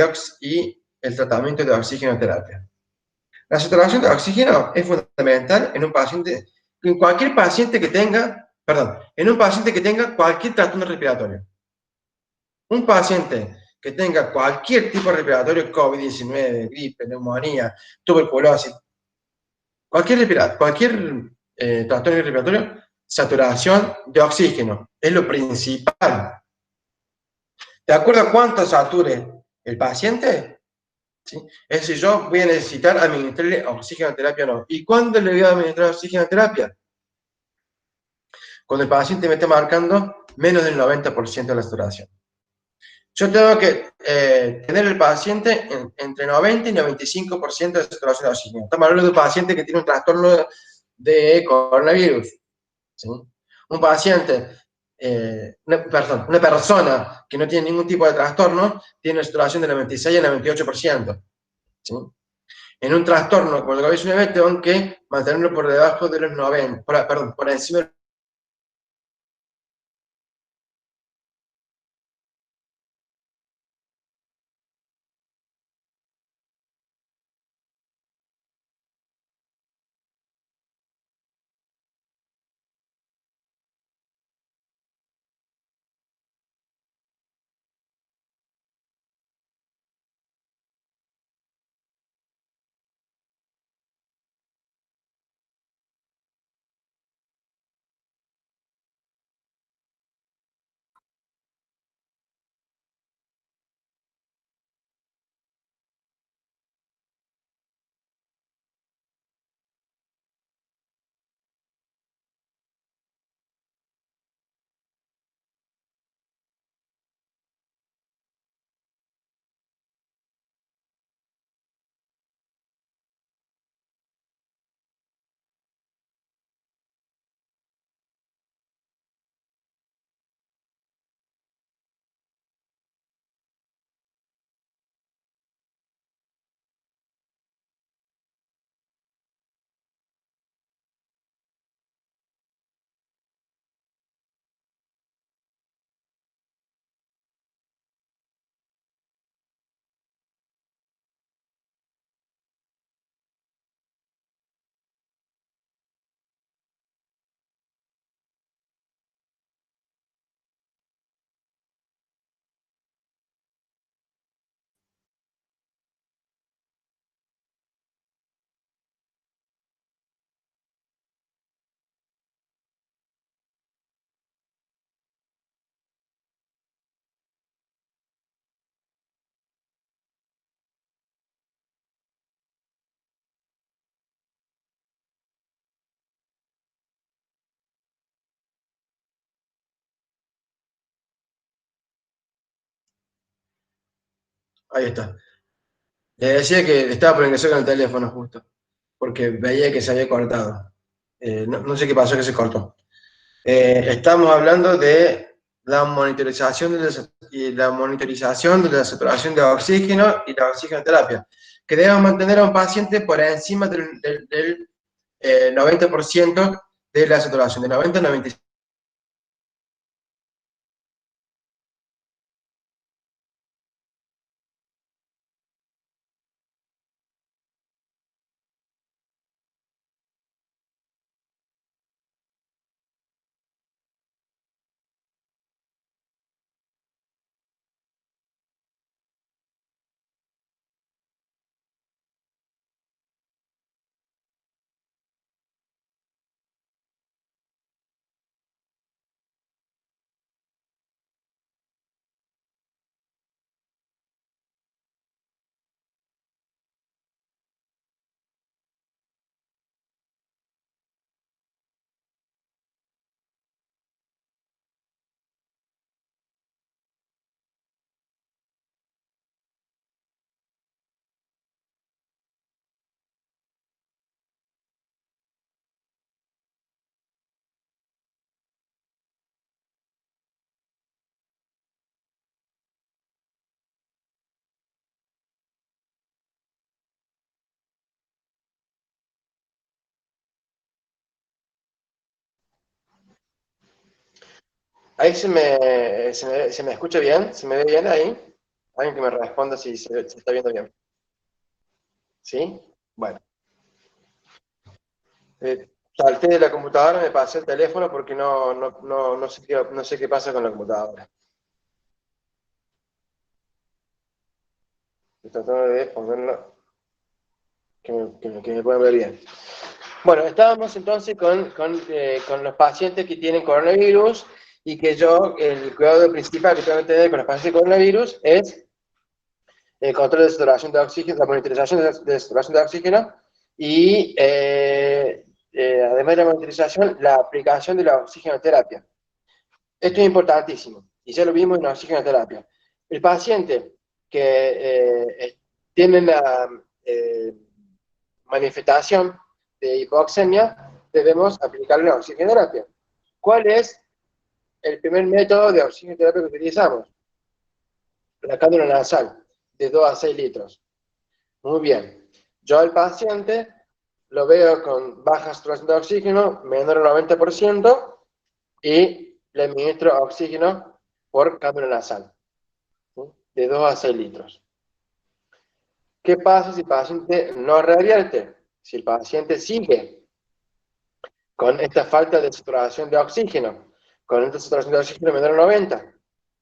el tratamiento de oxigenoterapia. La saturación de oxígeno es fundamental en cualquier paciente que tenga, perdón, en un paciente que tenga cualquier trastorno respiratorio. Un paciente que tenga cualquier tipo de respiratorio, COVID-19, gripe, neumonía, tuberculosis, cualquier trastorno respiratorio, saturación de oxígeno es lo principal. ¿De acuerdo a cuánto sature el paciente? ¿Sí? Es decir, yo voy a necesitar administrarle oxigenoterapia o no. ¿Y cuándo le voy a administrar oxigenoterapia? Cuando el paciente me esté marcando menos del 90% de la saturación. Yo tengo que tener el paciente entre 90 y 95% de saturación de oxígeno. Estamos hablando de un paciente que tiene un trastorno de coronavirus. ¿Sí? Un paciente, una persona que no tiene ningún tipo de trastorno, tiene una saturación del 96 al 98%. ¿Sí? En un trastorno como el COVID-19 tengo que mantenerlo por debajo de los 90, perdón, por encima de Ahí está. Le decía que estaba por ingresar con el teléfono justo, porque veía que se había cortado. No sé qué pasó, que se cortó. Estamos hablando de la monitorización de la saturación de oxígeno y la oxigenoterapia, que debemos mantener a un paciente por encima del 90% de la saturación, de 90 a 95. Ahí se me escucha bien, se me ve bien ahí. Alguien que me responda si se está viendo bien. ¿Sí? Bueno, salté de la computadora, me pasé el teléfono porque no sé qué pasa con la computadora. Estoy tratando de ponerlo que me puedan ver bien. Bueno, estábamos entonces con los pacientes que tienen coronavirus y que el cuidado principal que tengo que tener con los pacientes de coronavirus es el control de saturación de oxígeno, la monitorización de saturación de oxígeno y, además de la monitorización, la aplicación de la oxigenoterapia. Esto es importantísimo y ya lo vimos en la oxigenoterapia. El paciente que tiene la manifestación de hipoxemia, debemos aplicarle la oxigenoterapia. ¿Cuál es el primer método de oxigenoterapia que utilizamos? La cánula nasal, de 2 a 6 litros. Muy bien. Yo al paciente lo veo con baja saturación de oxígeno, menor al 90%, y le administro oxígeno por cánula nasal, ¿sí? De 2 a 6 litros. ¿Qué pasa si el paciente no revierte? Si el paciente sigue con esta falta de saturación de oxígeno, con esta saturación de oxígeno menor a 90,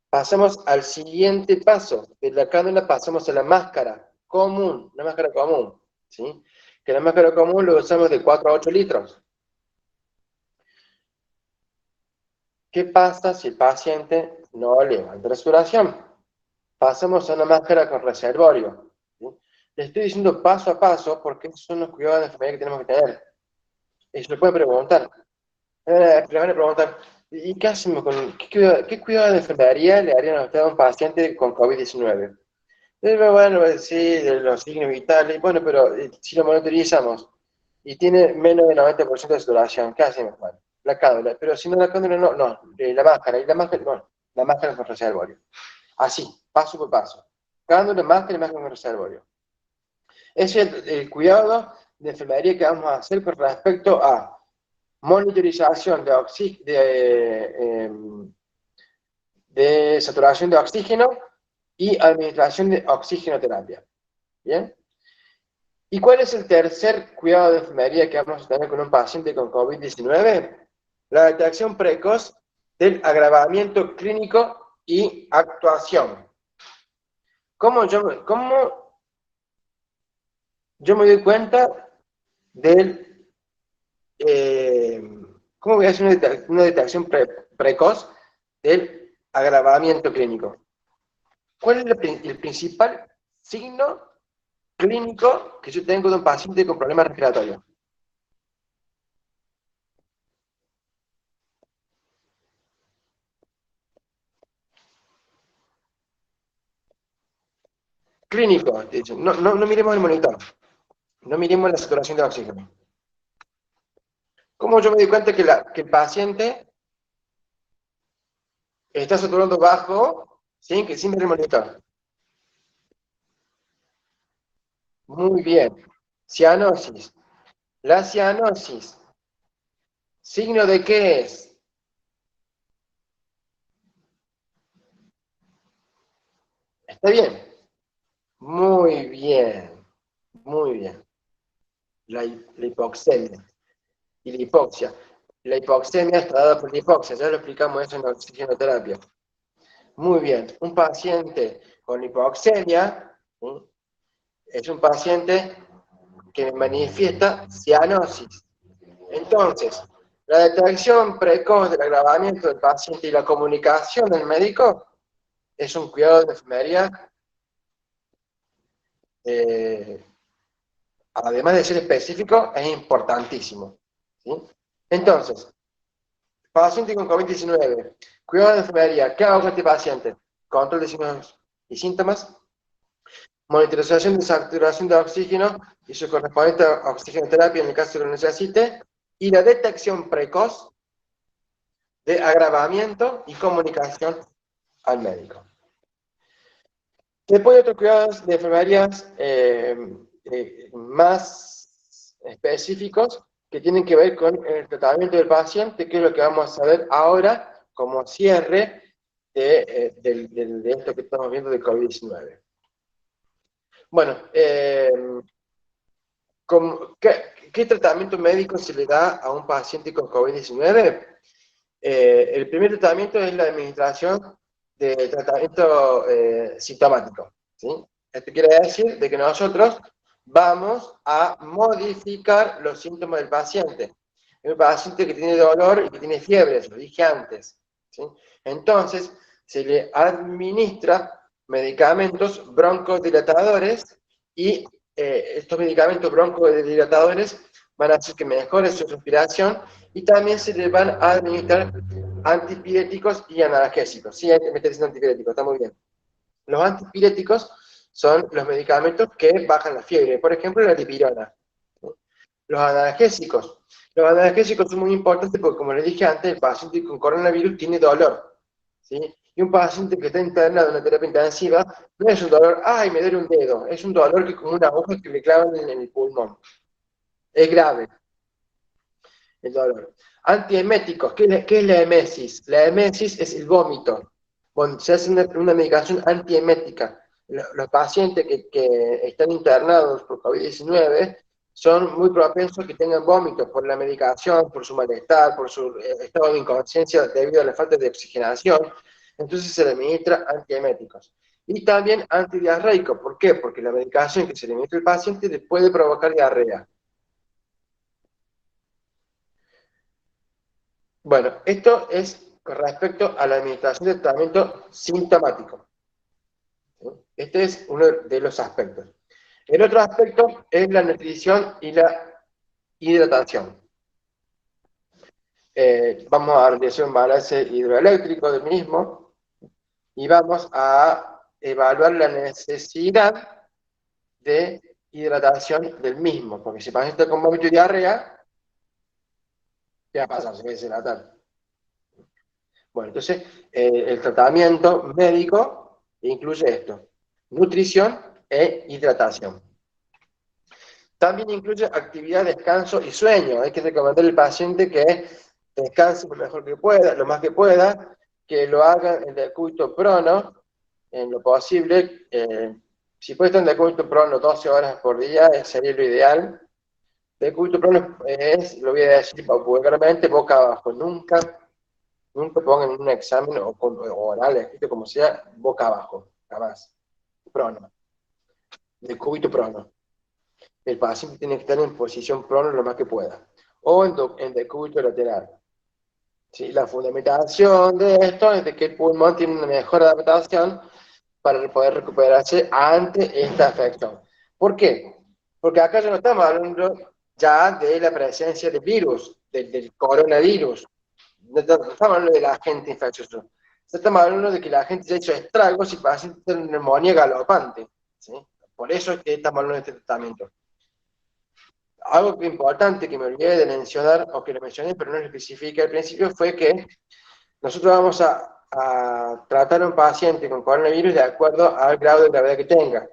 pasamos al siguiente paso. De la cánula pasamos a la máscara común, una máscara común, ¿sí? Que la máscara común lo usamos de 4 a 8 litros. ¿Qué pasa si el paciente no levanta la saturación? Pasamos a una máscara con reservorio, ¿sí? Le estoy diciendo paso a paso porque esos son los cuidados de enfermedad que tenemos que tener. Y se lo pueden preguntar. Le van a preguntar, ¿y qué hacemos qué cuidado de enfermería le harían a usted a un paciente con COVID-19? Bueno, sí, de los signos vitales, bueno, pero si lo monitorizamos y tiene menos del 90% de saturación, ¿qué hacemos? Bueno, la cánula, pero si no la cánula, no, la máscara, y la máscara, no, la máscara con reservorio. Así, paso por paso. Cánula, máscara y máscara con reservorio. Ese es el cuidado de enfermería que vamos a hacer con respecto a monitorización de saturación de oxígeno y administración de oxigenoterapia. ¿Bien? ¿Y cuál es el tercer cuidado de enfermería que vamos a tener con un paciente con COVID-19? La detección precoz del agravamiento clínico y actuación. ¿Cómo yo me doy cuenta del... eh, ¿Cómo voy a hacer una detección precoz del agravamiento clínico? ¿Cuál es el principal signo clínico que yo tengo de un paciente con problemas respiratorios? clínico, te dicen, no miremos el monitor, no miremos la saturación de oxígeno. ¿Cómo yo me di cuenta que el paciente está saturando bajo sin ver el monitor? Muy bien. Cianosis. La cianosis, ¿signo de qué es? ¿Está bien? Muy bien. Muy bien. La hipoxemia y la hipoxia. La hipoxemia está dada por la hipoxia, ya lo explicamos eso en la oxigenoterapia. Muy bien. Un paciente con hipoxemia, ¿sí?, es un paciente que manifiesta cianosis. Entonces, la detección precoz del agravamiento del paciente y la comunicación del médico es un cuidado de enfermería, además de ser específico, es importantísimo, ¿sí? Entonces, paciente con COVID-19, cuidado de enfermería, ¿qué hago con este paciente? Control de signos y síntomas, monitorización de saturación de oxígeno y su correspondiente oxigenoterapia en el caso que lo necesite, y la detección precoz de agravamiento y comunicación al médico. Después hay otros cuidados de enfermerías más específicos que tienen que ver con el tratamiento del paciente, que es lo que vamos a ver ahora como cierre de esto que estamos viendo de COVID-19. Bueno, ¿qué tratamiento médico se le da a un paciente con COVID-19? El primer tratamiento es la administración de tratamiento sintomático, ¿sí? Esto quiere decir de que nosotros vamos a modificar los síntomas del paciente. Es un paciente que tiene dolor y que tiene fiebre, lo dije antes, ¿sí? Entonces, se le administra medicamentos broncodilatadores y estos medicamentos broncodilatadores van a hacer que mejore su respiración y también se le van a administrar antipiréticos y analgésicos. Sí, me está diciendo antipiréticos, está muy bien. Los antipiréticos son los medicamentos que bajan la fiebre, por ejemplo, la dipirona. Los analgésicos. Los analgésicos son muy importantes porque, como les dije antes, el paciente con coronavirus tiene dolor, ¿sí? Y un paciente que está internado en una terapia intensiva no es un dolor, ay, me duele un dedo, es un dolor que es como una aguja que le clavan en el pulmón. Es grave el dolor. Antieméticos, ¿qué es la emesis? La emesis es el vómito. Bueno, se hace una medicación antiemética. Los pacientes que están internados por COVID-19 son muy propensos a que tengan vómitos por la medicación, por su malestar, por su estado de inconsciencia debido a la falta de oxigenación. Entonces se le administra antieméticos. Y también antidiarreicos. ¿Por qué? Porque la medicación que se le administra al paciente le puede provocar diarrea. Bueno, esto es con respecto a la administración de tratamiento sintomático. Este es uno de los aspectos. El otro aspecto es la nutrición y la hidratación. Vamos a realizar un balance hidroeléctrico del mismo y vamos a evaluar la necesidad de hidratación del mismo, porque si el paciente está con vómito y diarrea, ¿qué va a pasar? Se va a deshidratar. Bueno, entonces, el tratamiento médico incluye esto: nutrición e hidratación. También incluye actividad, descanso y sueño. Hay que recomendar al paciente que descanse lo mejor que pueda, lo más que pueda, que lo haga en decúbito prono, en lo posible. Si puede estar en decúbito prono 12 horas por día, sería lo ideal. Decúbito prono es, lo voy a decir vulgarmente, boca abajo. Nunca pongan en un examen o oral, escrito como sea, boca abajo, jamás. Prono. Decúbito prono. El paciente tiene que estar en posición prono lo más que pueda, o en decúbito lateral. ¿Sí? La fundamentación de esto es de que el pulmón tiene una mejor adaptación para poder recuperarse ante esta afección. ¿Por qué? Porque acá ya no estamos hablando ya de la presencia del virus, del coronavirus. No estamos hablando del agente infeccioso. Estamos hablando de que la gente ya ha hecho estragos y el paciente tiene neumonía galopante. ¿sí? Por eso es que estamos hablando de este tratamiento. Algo importante que me olvidé de mencionar, o que lo mencioné, pero no lo especifique al principio, fue que nosotros vamos a tratar a un paciente con coronavirus de acuerdo al grado de gravedad que tenga.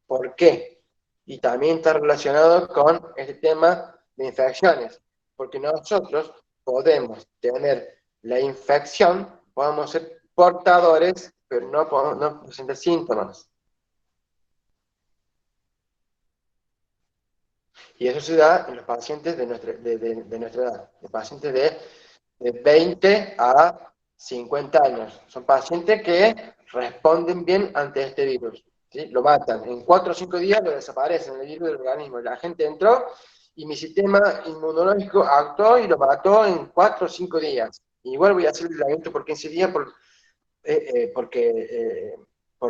¿Por qué? Y también está relacionado con este tema de infecciones, porque nosotros podemos tener la infección, podemos ser portadores, pero no podemos no presentar síntomas. Y eso se da en los pacientes de nuestra edad, de pacientes de 20 a 50 años. Son pacientes que responden bien ante este virus. ¿Sí? Lo matan. En 4 o 5 días lo desaparecen el virus del organismo. La gente entró y mi sistema inmunológico actuó y lo mató en 4 o 5 días. Igual voy a hacer el tratamiento por 15 días por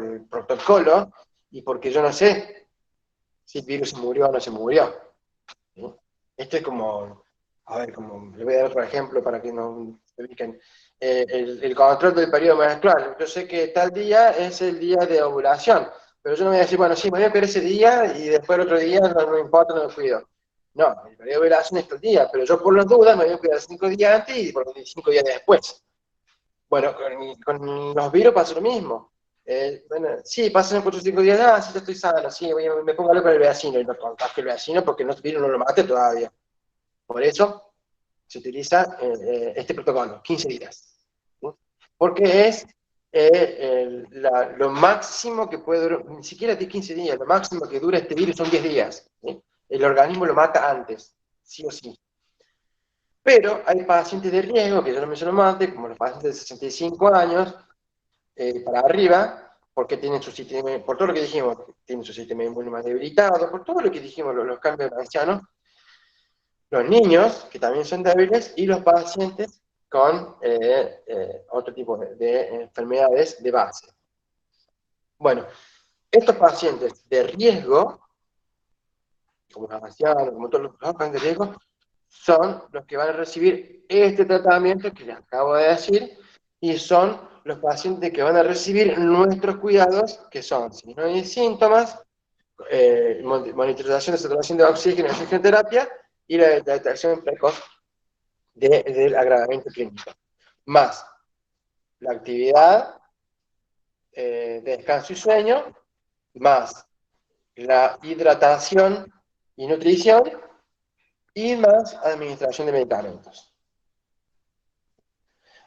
el protocolo y porque yo no sé si el virus se murió o no se murió. ¿Sí? Esto es como, a ver, como, le voy a dar otro ejemplo para que no se ubiquen. El control del periodo menstrual. Yo sé que tal día es el día de ovulación, pero yo no voy a decir, bueno, sí, me voy a pedir ese día y después el otro día no me importa, no me cuido. No, el periodo de ovulación es tal día, pero yo por las dudas me voy a cuidar 5 días antes y por 5 días después. Bueno, con los virus pasa lo mismo. Bueno, sí, pasan 4 o 5 días, ah, sí, ya estoy sano, sí, me pongo a hablar con el vecino y no contagio el vecino porque el virus no lo mate todavía. Por eso se utiliza este protocolo, 15 días. ¿Sí? Porque es lo máximo que puede durar, ni siquiera de 15 días, lo máximo que dura este virus son 10 días. ¿Sí? El organismo lo mata antes, sí o sí. Pero hay pacientes de riesgo, que yo no menciono antes, como los pacientes de 65 años para arriba, porque tienen su sistema, por todo lo que dijimos, tienen su sistema inmune más debilitado, por todo lo que dijimos, los cambios de ancianos, los niños, que también son débiles, y los pacientes con otro tipo de enfermedades de base. Bueno, estos pacientes de riesgo, como los ancianos, como todos los pacientes de riesgo, son los que van a recibir este tratamiento que les acabo de decir, y son los pacientes que van a recibir nuestros cuidados, que son, si no hay síntomas, monitorización de saturación de oxígeno y oxigenoterapia, y la detección precoz del agravamiento clínico. Más la actividad de descanso y sueño, más la hidratación y nutrición, y más administración de medicamentos.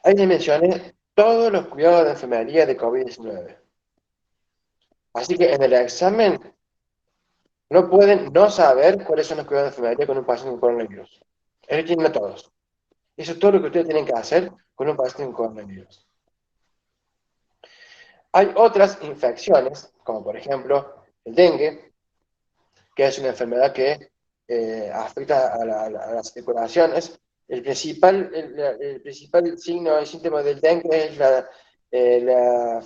Ahí les mencioné todos los cuidados de enfermería de COVID-19. Así que en el examen no pueden no saber cuáles son los cuidados de enfermería con un paciente con coronavirus. Ellos tienen a todos. Eso es todo lo que ustedes tienen que hacer con un paciente con coronavirus. Hay otras infecciones, como por ejemplo el dengue, que es una enfermedad que afecta a las circulaciones. El principal signo y síntoma del dengue es la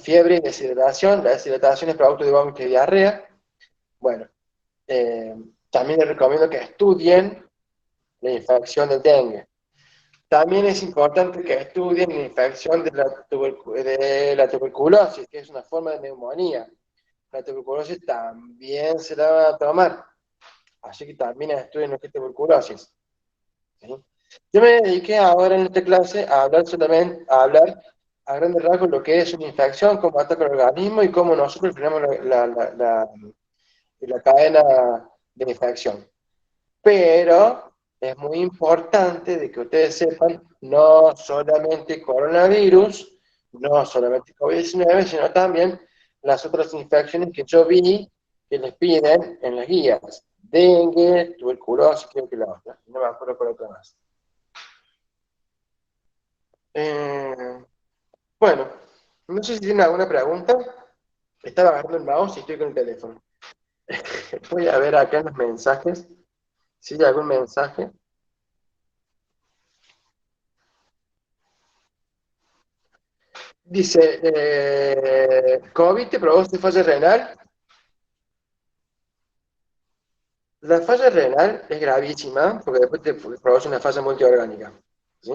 fiebre y deshidratación. La deshidratación es producto de vómito y diarrea. Bueno, eh, también les recomiendo que estudien la infección del dengue. También es importante que estudien la infección de la tuberculosis, que es una forma de neumonía. La tuberculosis también se la va a tomar. Así que también estudien lo que es tuberculosis. ¿Sí? Yo me dediqué ahora en esta clase a hablar solamente, a hablar a grandes rasgos lo que es una infección, cómo ataca el organismo y cómo nosotros frenamos la cadena de infección. Pero es muy importante de que ustedes sepan no solamente coronavirus, no solamente COVID-19, sino también las otras infecciones que yo vi que les piden en las guías. Dengue, tuberculosis, creo que la otra. No me acuerdo por otra más. Eh, bueno, no sé si tienen alguna pregunta. Estaba agarrando el mouse y estoy con el teléfono. Voy a ver acá en los mensajes si hay algún mensaje. Dice, ¿COVID te produce falla renal? La falla renal es gravísima porque después te produce una falla multiorgánica. ¿Sí?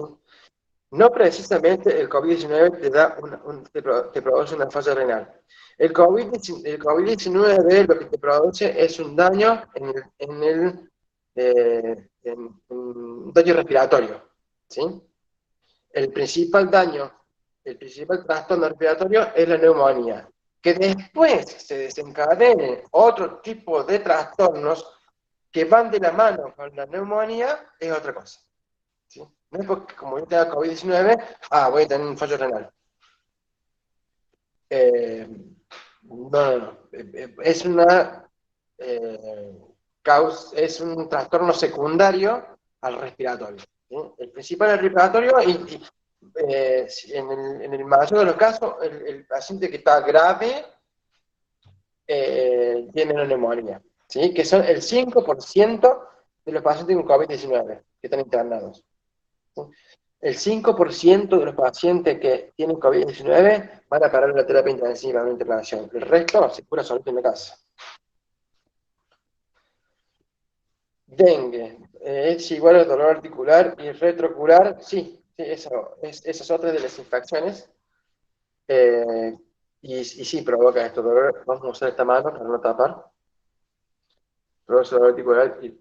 No precisamente el COVID-19 te produce una falla renal. El COVID-19 lo que te produce es un daño en un daño respiratorio, ¿sí? El principal daño, el principal trastorno respiratorio es la neumonía. Que después se desencadenen otro tipo de trastornos que van de la mano con la neumonía es otra cosa, ¿sí? No es porque como yo tenga COVID-19, voy a tener un fallo renal. Eh, no. Es una es un trastorno secundario al respiratorio, ¿sí? El principal es el respiratorio en el mayor de los casos, el paciente que está grave tiene una neumonía, ¿sí? Que son el 5% de los pacientes con COVID-19 que están internados, ¿sí? El 5% de los pacientes que tienen COVID-19 van a parar la terapia intensiva en una internación. El resto se cura solito en la casa. Dengue, es igual al dolor articular y retroocular. Sí, sí, esa es otra de las infecciones. eh, y sí, provoca esto dolor. Vamos a usar esta mano para no tapar. Provoca dolor articular y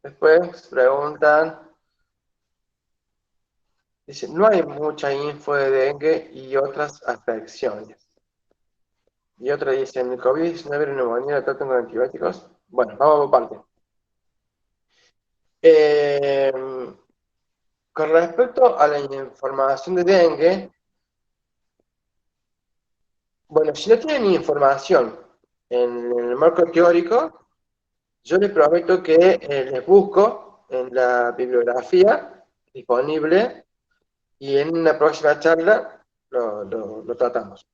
después preguntan, dice, no hay mucha info de dengue y otras afecciones. Y otra dice, en el COVID-19 y neumonía la tratan con antibióticos. Bueno, vamos por parte. Eh, con respecto a la información de dengue, bueno, si no tienen información en el marco teórico, yo les prometo que les busco en la bibliografía disponible y en una próxima charla lo tratamos.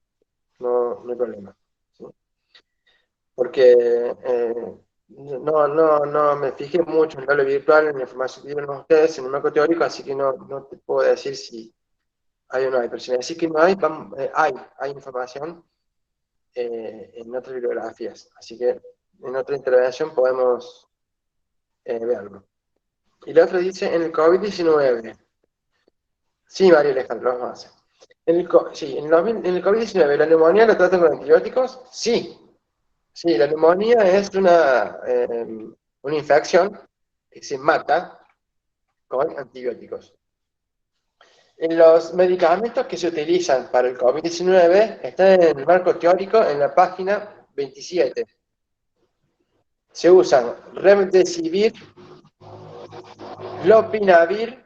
No, no hay problema, ¿sí? Porque no me fijé mucho en el aula virtual, en la información que dieron ustedes en el marco teórico, así que no te puedo decir si hay o no hay. Pero si me decís que no hay, hay información en otras bibliografías. Así que en otra intervención podemos verlo. Y la otra dice, en el COVID-19. Sí, María Alejandro, vamos a hacer. Sí, en el COVID-19, ¿la neumonía la tratan con antibióticos? Sí. Sí, la neumonía es una infección que se mata con antibióticos. En los medicamentos que se utilizan para el COVID-19 están en el marco teórico en la página 27. Se usan remdesivir, lopinavir,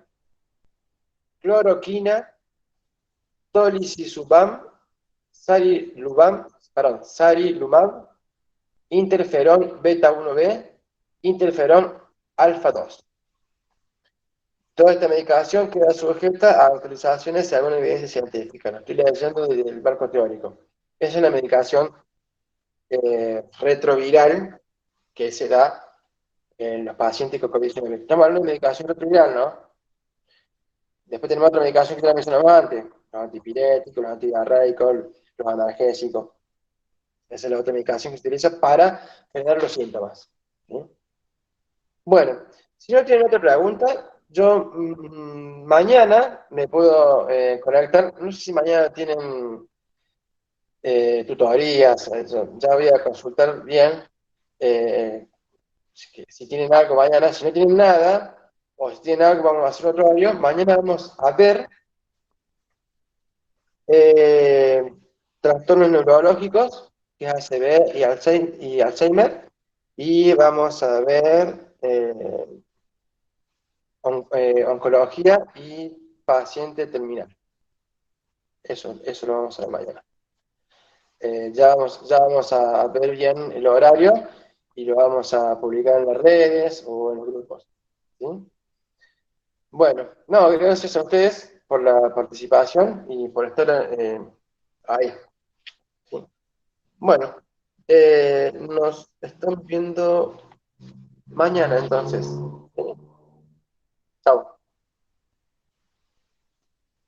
cloroquina, tolicizumab, sarilumab, interferón beta-1b, interferón alfa-2. Toda esta medicación queda sujeta a autorizaciones según la evidencia científica. Lo estoy leyendo desde el marco teórico. Es una medicación retroviral que se da en los pacientes con COVID-19. Estamos hablando de medicación retroviral, ¿no? Después tenemos otra medicación que ya mencionamos antes, los antipiréticos, los antidiarreicos, los analgésicos. Esa es la otra medicación que se utiliza para frenar los síntomas, ¿sí? Bueno, si no tienen otra pregunta, yo mañana me puedo conectar. No sé si mañana tienen tutorías, ya voy a consultar bien eh, si tienen algo mañana. Si no tienen nada, o si tienen algo, vamos a hacer otro audio. Mañana vamos a ver eh, trastornos neurológicos, que es ACV y Alzheimer, y vamos a ver oncología y paciente terminal. Eso lo vamos a ver mañana. Ya vamos a ver bien el horario y lo vamos a publicar en las redes o en los grupos, ¿sí? Bueno, no, gracias a ustedes por la participación y por estar ahí, ¿sí? Bueno, nos estamos viendo mañana entonces, ¿sí?